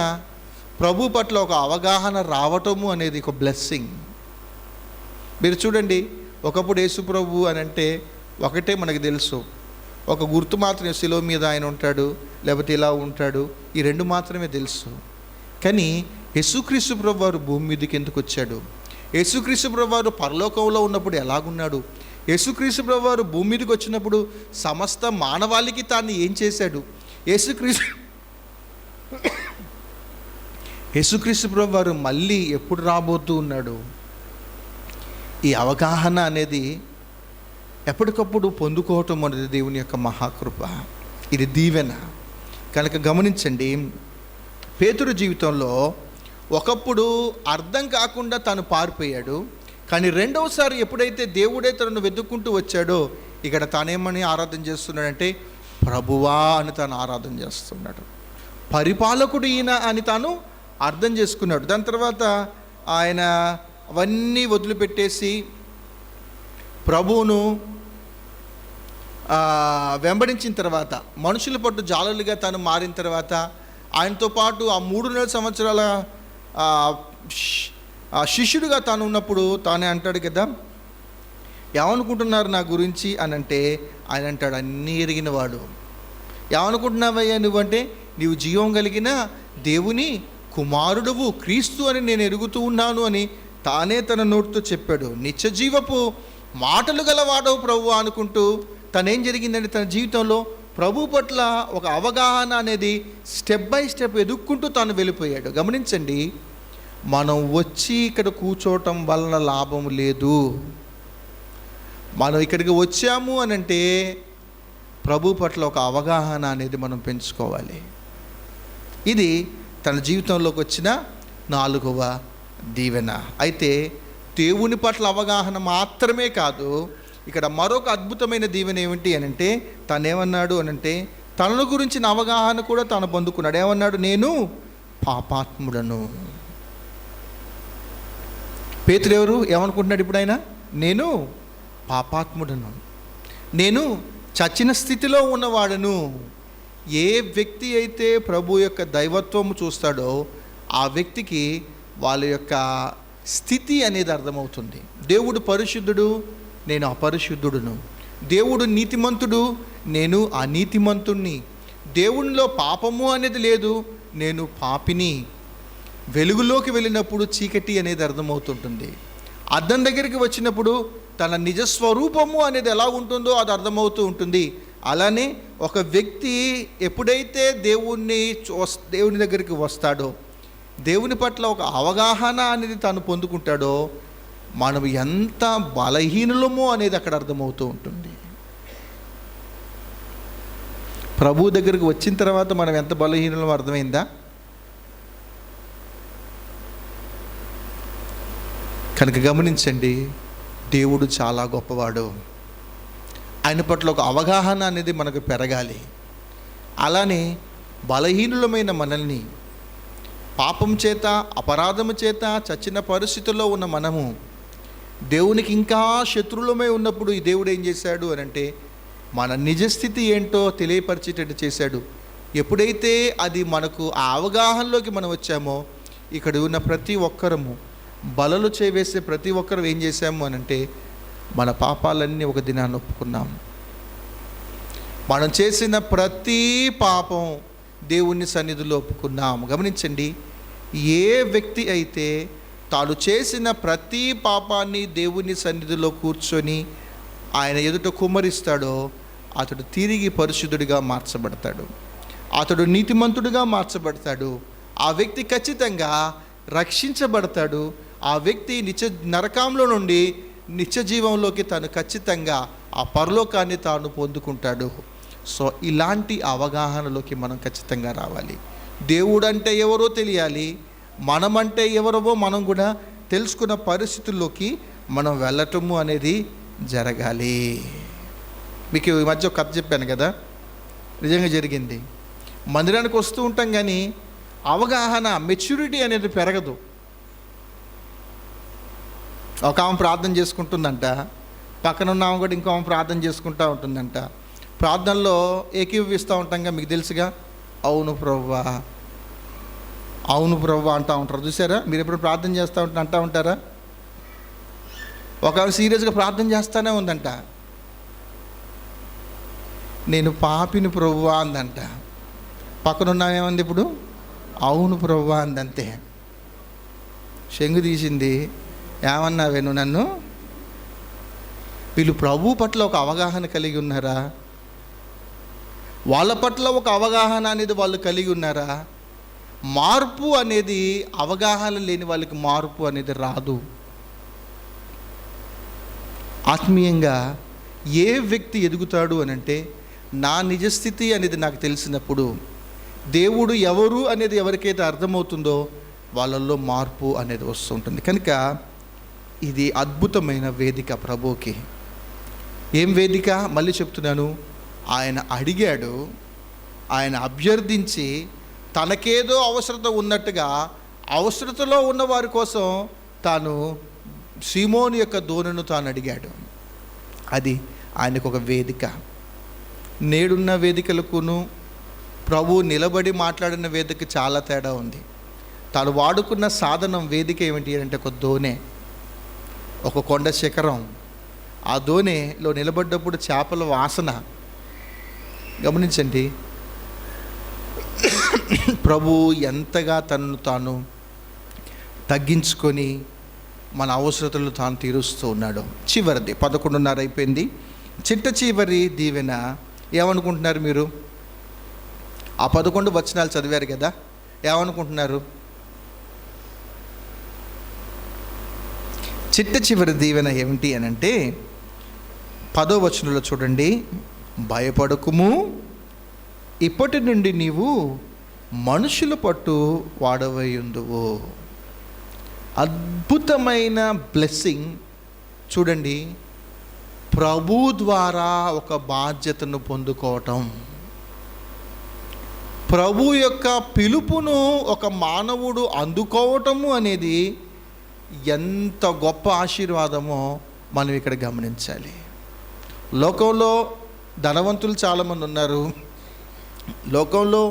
ప్రభు పట్ల ఒక అవగాహన రావటము అనేది ఒక బ్లెస్సింగ్. మీరు చూడండి, ఒకప్పుడు యేసు ప్రభు అని అంటే ఒకటే మనకు తెలుసు, ఒక గుర్తు మాత్రమే, శిలువ మీద ఆయన ఉంటాడు, లేకపోతే ఇలా ఉంటాడు, ఈ 2 మాత్రమే తెలుసు. కానీ యేసుక్రీస్తు ప్రభు వారు భూమి మీదకి ఎందుకు వచ్చాడు? యేసుక్రీస్తు ప్రభు వారు పరలోకంలో ఉన్నప్పుడు ఎలాగున్నాడు? యేసుక్రీస్తు ప్రభు వారు భూమి మీదకి వచ్చినప్పుడు సమస్త మానవాళికి తాను ఏం చేశాడు? యేసుక్రీస్తు ప్రభు వారు మళ్ళీ ఎప్పుడు రాబోతూ ఉన్నాడు? ఈ అవగాహన అనేది ఎప్పటికప్పుడు పొందుకోవటం అనేది దేవుని యొక్క మహాకృప. ఇది దీవెన. కనుక గమనించండి, పేతురు జీవితంలో ఒకప్పుడు అర్థం కాకుండా తను పారిపోయాడు. కానీ రెండవసారి ఎప్పుడైతే దేవుడే తనను వెతుక్కుంటూ వచ్చాడో, ఇక్కడ తానేమని ఆరాధన చేస్తున్నాడంటే, ప్రభువా అని తాను ఆరాధన చేస్తున్నాడు. పరిపాలకుడు ఈయన అని తాను అర్థం చేసుకున్నాడు. దాని తర్వాత ఆయన అవన్నీ వదిలిపెట్టేసి ప్రభువును వెంబడించిన తర్వాత, మనుషుల పట్టు జాలలుగా తాను మారిన తర్వాత, ఆయనతో పాటు ఆ 3.5 సంవత్సరాల శిష్యుడిగా తాను ఉన్నప్పుడు తానే అంటాడు కదా, ఏమనుకుంటున్నారు నా గురించి అని అంటే, ఆయన అంటాడు, అన్నీ ఎరిగిన వాడు. ఏమనుకుంటున్నావయ్యా నువ్వంటే, నీవు జీవం కలిగిన దేవుని కుమారుడువు, క్రీస్తు అని నేను ఎరుగుతూ ఉన్నాను అని తానే తన నోటితో చెప్పాడు. నిత్యజీవపు మాటలు గలవాడవు ప్రభు అనుకుంటూ తనేం జరిగిందంటే, తన జీవితంలో ప్రభు పట్ల ఒక అవగాహన అనేది స్టెప్ బై స్టెప్ ఎదుక్కుంటూ తాను వెళ్ళిపోయాడు. గమనించండి, మనం వచ్చి ఇక్కడ కూర్చోవటం వలన లాభం లేదు. మనం ఇక్కడికి వచ్చాము అని అంటే ప్రభు పట్ల ఒక అవగాహన అనేది మనం పెంచుకోవాలి. ఇది తన జీవితంలోకి వచ్చిన 4వ దీవెన. అయితే దేవుని పట్ల అవగాహన మాత్రమే కాదు, ఇక్కడ మరొక అద్భుతమైన దీవెన ఏమిటి అని అంటే, తనేమన్నాడు అని అంటే, తనను గురించిన అవగాహన కూడా తాను పొందుకున్నాడు. ఏమన్నాడు? నేను పాపాత్ముడను. పేతురు ఎవరు? ఏమనుకుంటున్నాడు ఇప్పుడు ఆయన? నేను పాపాత్ముడను, నేను చచ్చిన స్థితిలో ఉన్నవాడను. ఏ వ్యక్తి అయితే ప్రభు యొక్క దైవత్వము చూస్తాడో ఆ వ్యక్తికి వాళ్ళ యొక్క స్థితి అనేది అర్థమవుతుంది. దేవుడు పరిశుద్ధుడు, నేను అపరిశుద్ధుడును. దేవుడు నీతిమంతుడు, నేను అనీతిమంతుణ్ణి. దేవునిలో పాపము అనేది లేదు, నేను పాపిని. వెలుగులోకి వెళ్ళినప్పుడు చీకటి అనేది అర్థమవుతుంటుంది. అద్దం దగ్గరికి వచ్చినప్పుడు తన నిజస్వరూపము అనేది ఎలా ఉంటుందో అది అర్థమవుతూ ఉంటుంది. అలానే ఒక వ్యక్తి ఎప్పుడైతే దేవుని దగ్గరికి వస్తాడో, దేవుని పట్ల ఒక అవగాహన అనేది తాను పొందుకుంటాడో, మనం ఎంత బలహీనులమో అనేది అక్కడ అర్థమవుతూ ఉంటుంది. ప్రభు దగ్గరికి వచ్చిన తర్వాత మనం ఎంత బలహీనులమో అర్థమైందా? కనుక గమనించండి, దేవుడు చాలా గొప్పవాడు. ఆయన పట్ల ఒక అవగాహన అనేది మనకు పెరగాలి. అలానే బలహీనులమైన మనల్ని పాపం చేత, అపరాధము చేత చచ్చిన పరిస్థితుల్లో ఉన్న మనము దేవునికి ఇంకా శత్రువులమై ఉన్నప్పుడు ఈ దేవుడు ఏం చేశాడు అని అంటే, మన నిజస్థితి ఏంటో తెలియపరిచేటట్టు చేశాడు. ఎప్పుడైతే అది మనకు ఆ అవగాహనలోకి మనం వచ్చామో, ఇక్కడ ఉన్న ప్రతి ఒక్కరము, బలలు చేవేసే ప్రతి ఒక్కరు ఏం చేశాము అని అంటే, మన పాపాలన్నీ ఒక దినాన్ని ఒప్పుకున్నాం. మనం చేసిన ప్రతి పాపం దేవుని సన్నిధిలో ఒప్పుకున్నాం. గమనించండి, ఏ వ్యక్తి అయితే తాను చేసిన ప్రతి పాపాన్ని దేవుని సన్నిధిలో కూర్చొని ఆయన ఎదుట కుమ్మరిస్తాడో, అతడు తిరిగి పరిశుద్ధుడిగా మార్చబడతాడు, అతడు నీతిమంతుడిగా మార్చబడతాడు. ఆ వ్యక్తి ఖచ్చితంగా రక్షించబడతాడు. ఆ వ్యక్తి నరకంలో నుండి నిత్య జీవంలోకి తాను ఖచ్చితంగా ఆ పరలోకాన్ని తాను పొందుకుంటాడు. సో ఇలాంటి అవగాహనలోకి మనం ఖచ్చితంగా రావాలి. దేవుడు అంటే ఎవరో తెలియాలి, మనమంటే ఎవరో మనం కూడా తెలుసుకున్న పరిస్థితుల్లోకి మనం వెళ్ళటము అనేది జరగాలి. మీకు ఈ మధ్య ఒక కథ చెప్పాను కదా, నిజంగా జరిగింది. మందిరానికి వస్తూ ఉంటాం కానీ అవగాహన, మెచ్యూరిటీ అనేది పెరగదు. ఒక ఆమె ప్రార్థన చేసుకుంటుందంట, పక్కన ఉన్న ఆమె కూడా ఇంకో ఆమె ప్రార్థన చేసుకుంటూ ఉంటుందంట. ప్రార్థనలో ఏకీభవిస్తూ ఉంటాంగా, మీకు తెలుసుగా, అవును ప్రభువా, అవును ప్రభువా అంటూ ఉంటారు. చూసారా? మీరు ఎప్పుడు ప్రార్థన చేస్తూ అంటూ ఉంటారా? ఒక ఆమె సీరియస్గా ప్రార్థన చేస్తూనే ఉందంట. నేను పాపిని ప్రభువా అందంట. పక్కన ఉన్నామేమంది ఇప్పుడు, అవును ప్రభువా అందంతే. శంగు తీసింది, ఏమన్నావే నువ్వు నన్ను? వీళ్ళు ప్రభు పట్ల ఒక అవగాహన కలిగి ఉన్నారా? వాళ్ళ పట్ల ఒక అవగాహన అనేది వాళ్ళు కలిగి ఉన్నారా? మార్పు అనేది, అవగాహన లేని వాళ్ళకి మార్పు అనేది రాదు. ఆత్మీయంగా ఏ వ్యక్తి ఎదుగుతాడు అని అంటే, నా నిజస్థితి అనేది నాకు తెలిసినప్పుడు, దేవుడు ఎవరు అనేది ఎవరికైతే అర్థమవుతుందో వాళ్ళల్లో మార్పు అనేది వస్తుంటుంది. కనుక ఇది అద్భుతమైన వేదిక ప్రభువుకి. ఏం వేదిక? మళ్ళీ చెప్తున్నాను, ఆయన అడిగాడు, ఆయన అభ్యర్థించి తనకేదో అవసరత ఉన్నట్టుగా అవసరతలో ఉన్న వారి కోసం తాను సీమోను యొక్క దోణను తాను అడిగాడు. అది ఆయనకు ఒక వేదిక. నేడున్న వేదికలకును ప్రభు నిలబడి మాట్లాడిన వేదిక చాలా తేడా ఉంది. తాను వాడుకున్న సాధనం, వేదిక ఏమిటి అంటే ఒక దోణె, ఒక కొండ శిఖరం. ఆ దోణెలో నిలబడ్డప్పుడు చేపల వాసన. గమనించండి, ప్రభు ఎంతగా తనను తాను తగ్గించుకొని మన అవసరతలు తాను తీరుస్తూ ఉన్నాడు. చివరిది 11:30 అయిపోయింది. చివరి దీవెన ఏమనుకుంటున్నారు మీరు? ఆ 11 వచనాలు చదివారు కదా, ఏమనుకుంటున్నారు? చివరి దీవెన ఏమిటి అని అంటే 10వ వచనంలో చూడండి, భయపడకుము, ఇప్పటి నుండి నీవు మనుషుల పట్టు వాడవయుందువు. అద్భుతమైన బ్లెస్సింగ్ చూడండి. ప్రభు ద్వారా ఒక బాధ్యతను పొందుకోవటం, ప్రభు యొక్క పిలుపును ఒక మానవుడు అందుకోవటము అనేది ఎంత గొప్ప ఆశీర్వాదమో మనం ఇక్కడ గమనించాలి. లోకంలో ధనవంతులు చాలామంది ఉన్నారు, లోకంలో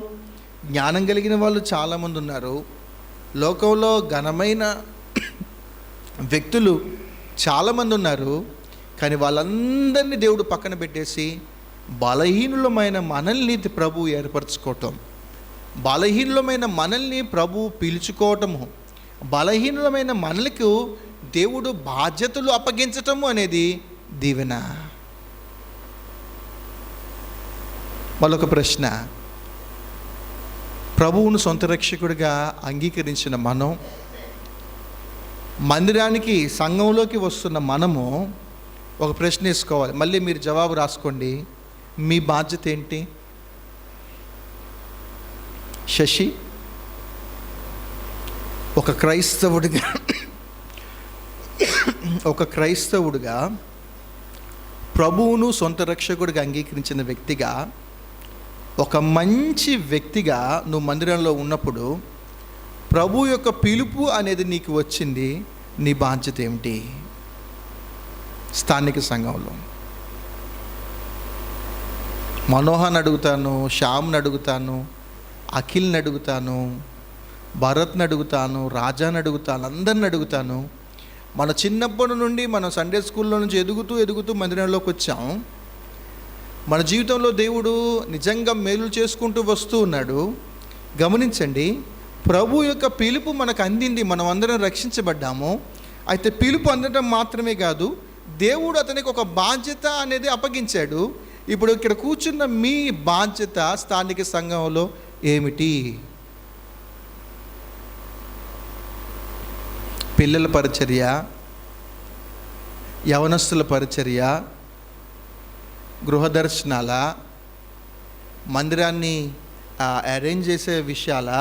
జ్ఞానం కలిగిన వాళ్ళు చాలామంది ఉన్నారు, లోకంలో ఘనమైన వ్యక్తులు చాలామంది ఉన్నారు. కానీ వాళ్ళందరినీ దేవుడు పక్కన పెట్టేసి బలహీనులమైన మనల్ని ప్రభు ఏర్పరచుకోవటం, బలహీనులమైన మనల్ని ప్రభు పిలుచుకోవటము, బలహీనులమైన మనలకు దేవుడు బాధ్యతలు అప్పగించటము అనేది దీవెన. మరొక ప్రశ్న, ప్రభువును సొంత రక్షకుడిగా అంగీకరించిన మనం, మందిరానికి సంఘంలోకి వస్తున్న మనము ఒక ప్రశ్న వేసుకోవాలి. మళ్ళీ మీరు జవాబు రాసుకోండి. మీ బాధ్యత ఏంటి? శశి, ఒక క్రైస్తవుడిగా ప్రభువును సొంత రక్షకుడిగా అంగీకరించిన వ్యక్తిగా, ఒక మంచి వ్యక్తిగా నువ్వు మందిరంలో ఉన్నప్పుడు ప్రభు యొక్క పిలుపు అనేది నీకు వచ్చింది. నీ బాధ్యత ఏమిటి? స్థానిక సంఘంలో మనోహర్ని అడుగుతాను, శ్యామ్ని అడుగుతాను, అఖిల్ని అడుగుతాను, భరత్ని అడుగుతాను, రాజాని అడుగుతాను, అందరిని అడుగుతాను. మన చిన్నప్పటి నుండి మనం సండే స్కూల్లో నుంచి ఎదుగుతూ మందిరంలోకి వచ్చాం. మన జీవితంలో దేవుడు నిజంగా మేలు చేసుకుంటూ వస్తూ ఉన్నాడు. గమనించండి, ప్రభు యొక్క పిలుపు మనకు అందింది, మనం అందరం రక్షించబడ్డాము. అయితే పిలుపు అందడం మాత్రమే కాదు, దేవుడు అతనికి ఒక బాధ్యత అనేది అప్పగించాడు. ఇప్పుడు ఇక్కడ కూర్చున్న మీ బాధ్యత స్థానిక సంఘంలో ఏమిటి? పిల్లల పరిచర్య, యవనస్తుల పరిచర్య, గృహదర్శనాల, మందిరాన్ని అరేంజ్ చేసే విషయాల,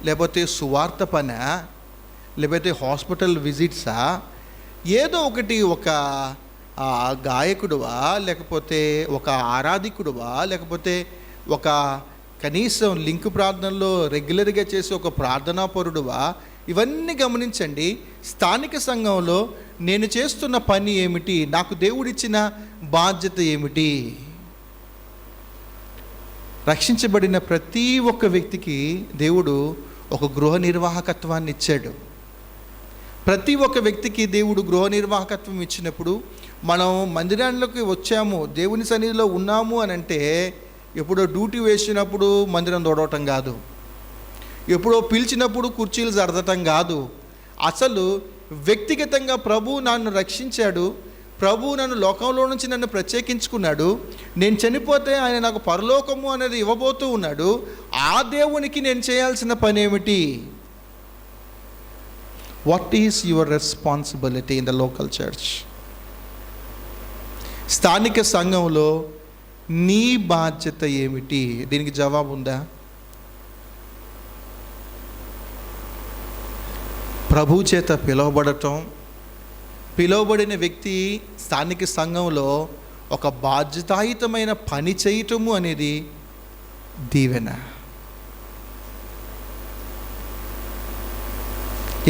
లేకపోతే సువార్త పన, లేకపోతే హాస్పిటల్ విజిట్సా, ఏదో ఒకటి, ఒక గాయకుడువా, లేకపోతే ఒక ఆరాధికుడువా, లేకపోతే ఒక కనీసం లింక్ ప్రార్థనలో రెగ్యులర్గా చేసే ఒక ప్రార్థనాపరుడువా, ఇవన్నీ గమనించండి. స్థానిక సంఘంలో నేను చేస్తున్న పని ఏమిటి? నాకు దేవుడిచ్చిన బాధ్యత ఏమిటి? రక్షించబడిన ప్రతి ఒక్క వ్యక్తికి దేవుడు ఒక గృహ నిర్వాహకత్వాన్ని ఇచ్చాడు. ప్రతి ఒక్క వ్యక్తికి దేవుడు గృహ నిర్వాహకత్వం ఇచ్చినప్పుడు మనం మందిరాల్లోకి వచ్చాము, దేవుని సన్నిధిలో ఉన్నాము అని అంటే ఎప్పుడో డ్యూటీ వేసినప్పుడు మందిరం తోడవటం కాదు, ఎప్పుడో పిలిచినప్పుడు కుర్చీలు సర్దటం కాదు. అసలు వ్యక్తిగతంగా ప్రభు నన్ను రక్షించాడు, ప్రభు నన్ను లోకంలో నుంచి నన్ను ప్రత్యేకించుకున్నాడు, నేను చనిపోతే ఆయన నాకు పరలోకము అనేది ఇవ్వబోతూ ఉన్నాడు. ఆ దేవునికి నేను చేయాల్సిన పని ఏమిటి? What is your responsibility in the local church? స్థానిక సంఘంలో నీ బాధ్యత ఏమిటి? దీనికి జవాబు ఉందా? ప్రభు చేత పిలువబడటం, పిలువబడిన వ్యక్తి స్థానిక సంఘంలో ఒక బాధ్యతాయుతమైన పని చేయటము అనేది దీవెన.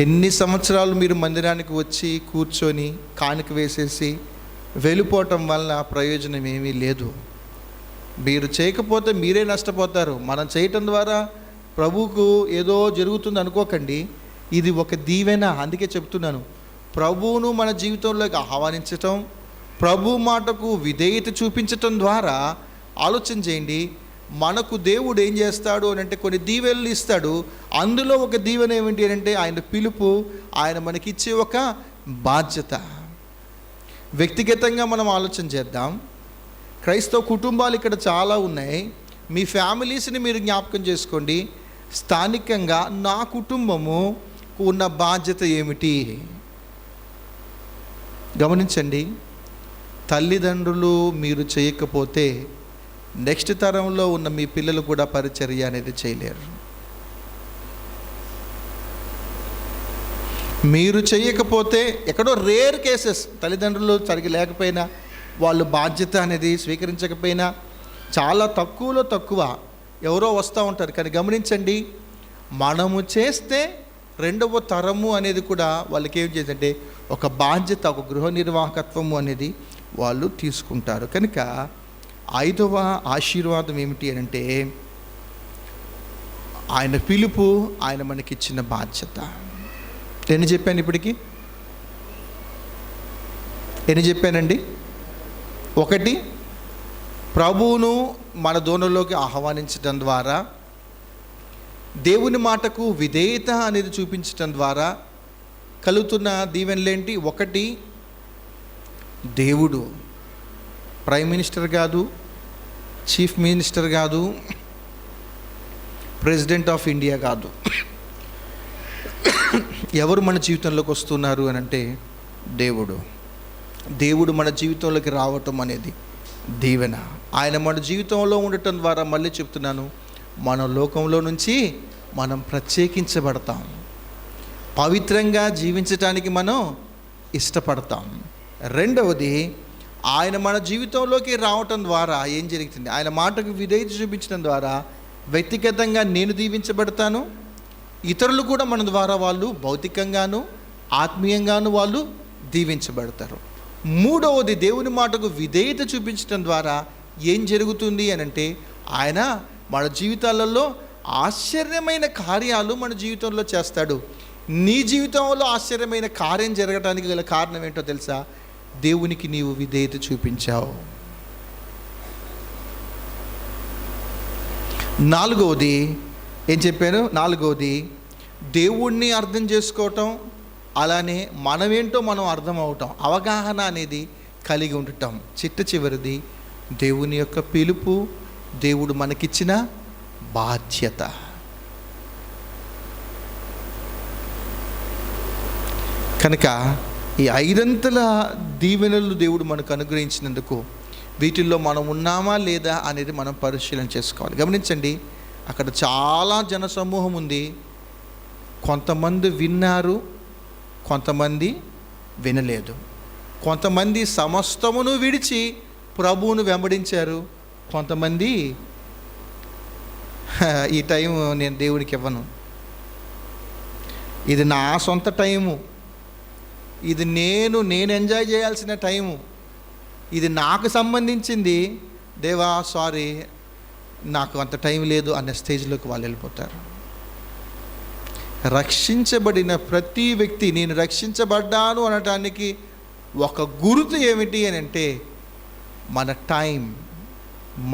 ఎన్ని సంవత్సరాలు మీరు మందిరానికి వచ్చి కూర్చొని కానుక వేసేసి వెళ్ళిపోవటం వల్ల ప్రయోజనం ఏమీ లేదు. మీరు చేయకపోతే మీరే నష్టపోతారు. మనం చేయటం ద్వారా ప్రభువుకు ఏదో జరుగుతుంది అనుకోకండి. ఇది ఒక దీవెన. అందుకే చెప్తున్నాను, ప్రభువును మన జీవితంలోకి ఆహ్వానించటం, ప్రభు మాటకు విధేయత చూపించటం ద్వారా ఆలోచన చేయండి. మనకు దేవుడు ఏం చేస్తాడు అని అంటే కొన్ని దీవెనలు ఇస్తాడు. అందులో ఒక దీవెన ఏమిటి అని అంటే ఆయన పిలుపు, ఆయన మనకిచ్చే ఒక బాధ్యత. వ్యక్తిగతంగా మనం ఆలోచన చేద్దాం. క్రైస్తవ కుటుంబాలు ఇక్కడ చాలా ఉన్నాయి. మీ ఫ్యామిలీస్ని మీరు జ్ఞాపకం చేసుకోండి. స్థానికంగా నా కుటుంబము ఉన్న బాధ్యత ఏమిటి? గమనించండి, తల్లిదండ్రులు మీరు చేయకపోతే నెక్స్ట్ తరంలో ఉన్న మీ పిల్లలు కూడా పరిచర్య అనేది చేయలేరు. మీరు చేయకపోతే, ఎక్కడో రేర్ కేసెస్ తల్లిదండ్రులు సరిగ్గా లేకపోయినా, వాళ్ళు బాధ్యత అనేది స్వీకరించకపోయినా, చాలా తక్కువలో తక్కువ ఎవరో వస్తూ ఉంటారు. కానీ గమనించండి, మనము చేస్తే రెండవ తరము అనేది కూడా వాళ్ళకి ఏం చేద్దంటే ఒక బాధ్యత, ఒక గృహ నిర్వాహకత్వము అనేది వాళ్ళు తీసుకుంటారు. కనుక 5వ ఆశీర్వాదం ఏమిటి అని అంటే ఆయన పిలుపు, ఆయన మనకిచ్చిన బాధ్యత. ఎన్ని చెప్పాను ఇప్పటికి? ఎన్ని చెప్పానండి? 1 ప్రభువును మన దోనలోకి ఆహ్వానించడం ద్వారా, దేవుని మాటకు విధేయత అనేది చూపించడం ద్వారా కలుగుతున్న దీవెనలేంటి? ఒకటి, దేవుడు ప్రైమ్ మినిస్టర్ కాదు, చీఫ్ మినిస్టర్ కాదు, ప్రెసిడెంట్ ఆఫ్ ఇండియా కాదు. ఎవరు మన జీవితంలోకి వస్తున్నారు అని అంటే దేవుడు మన జీవితంలోకి రావటం అనేది దీవెన. ఆయన మన జీవితంలో ఉండటం ద్వారా, మళ్ళీ చెప్తున్నాను, మన లోకంలో నుంచి మనం ప్రత్యేకించబడతాం, పవిత్రంగా జీవించటానికి మనం ఇష్టపడతాం. రెండవది, ఆయన మన జీవితంలోకి రావటం ద్వారా ఏం జరుగుతుంది? ఆయన మాటకు విధేయత చూపించడం ద్వారా వ్యక్తిగతంగా నేను దీవించబడతాను, ఇతరులు కూడా మన ద్వారా వాళ్ళు భౌతికంగాను ఆత్మీయంగాను వాళ్ళు దీవించబడతారు. మూడవది, దేవుని మాటకు విధేయత చూపించడం ద్వారా ఏం జరుగుతుంది అని అంటే, ఆయన మన జీవితాలలో ఆశ్చర్యమైన కార్యాలు మన జీవితంలో చేస్తాడు. నీ జీవితంలో ఆశ్చర్యమైన కార్యం జరగడానికి గల కారణం ఏంటో తెలుసా? దేవునికి నీవు విధేయత చూపించావు. నాలుగవది ఏం చెప్పాను? నాలుగవది, దేవుణ్ణి అర్థం చేసుకోవటం, అలానే మనమేంటో మనం అర్థం అవటం, అవగాహన అనేది కలిగి ఉండటం. చివరిది, దేవుని యొక్క పిలుపు, దేవుడు మనకిచ్చిన బాధ్యత. కనుక ఈ 5 దీవెనలు దేవుడు మనకు అనుగ్రహించినందుకు వీటిల్లో మనం ఉన్నామా లేదా అనేది మనం పరిశీలన చేసుకోవాలి. గమనించండి, అక్కడ చాలా జనసమూహం ఉంది. కొంతమంది విన్నారు, కొంతమంది వినలేదు. కొంతమంది సమస్తమును విడిచి ప్రభువును వెంబడించారు. కొంతమంది ఈ టైం నేను దేవునికి ఇవ్వను, ఇది నా సొంత టైము, ఇది నేను ఎంజాయ్ చేయాల్సిన టైము, ఇది నాకు సంబంధించింది, దేవా సారీ నాకు అంత టైం లేదు అనే స్టేజ్లోకి వాళ్ళు వెళ్ళిపోతారు. రక్షించబడిన ప్రతి వ్యక్తి నేను రక్షించబడ్డాను అనటానికి ఒక గుర్తు ఏమిటి అని అంటే, మన టైం,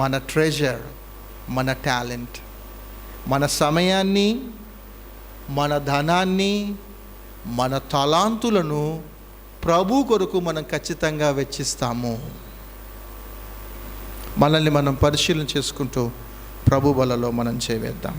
మన ట్రెజర్, మన టాలెంట్, మన సమయాన్ని, మన ధనాన్ని, మన తలాంతులను ప్రభు కొరకు మనం ఖచ్చితంగా వెచ్చిస్తాము. మనల్ని మనం పరిశీలన చేసుకుంటూ ప్రభు బలలో మనం చేవేద్దాం.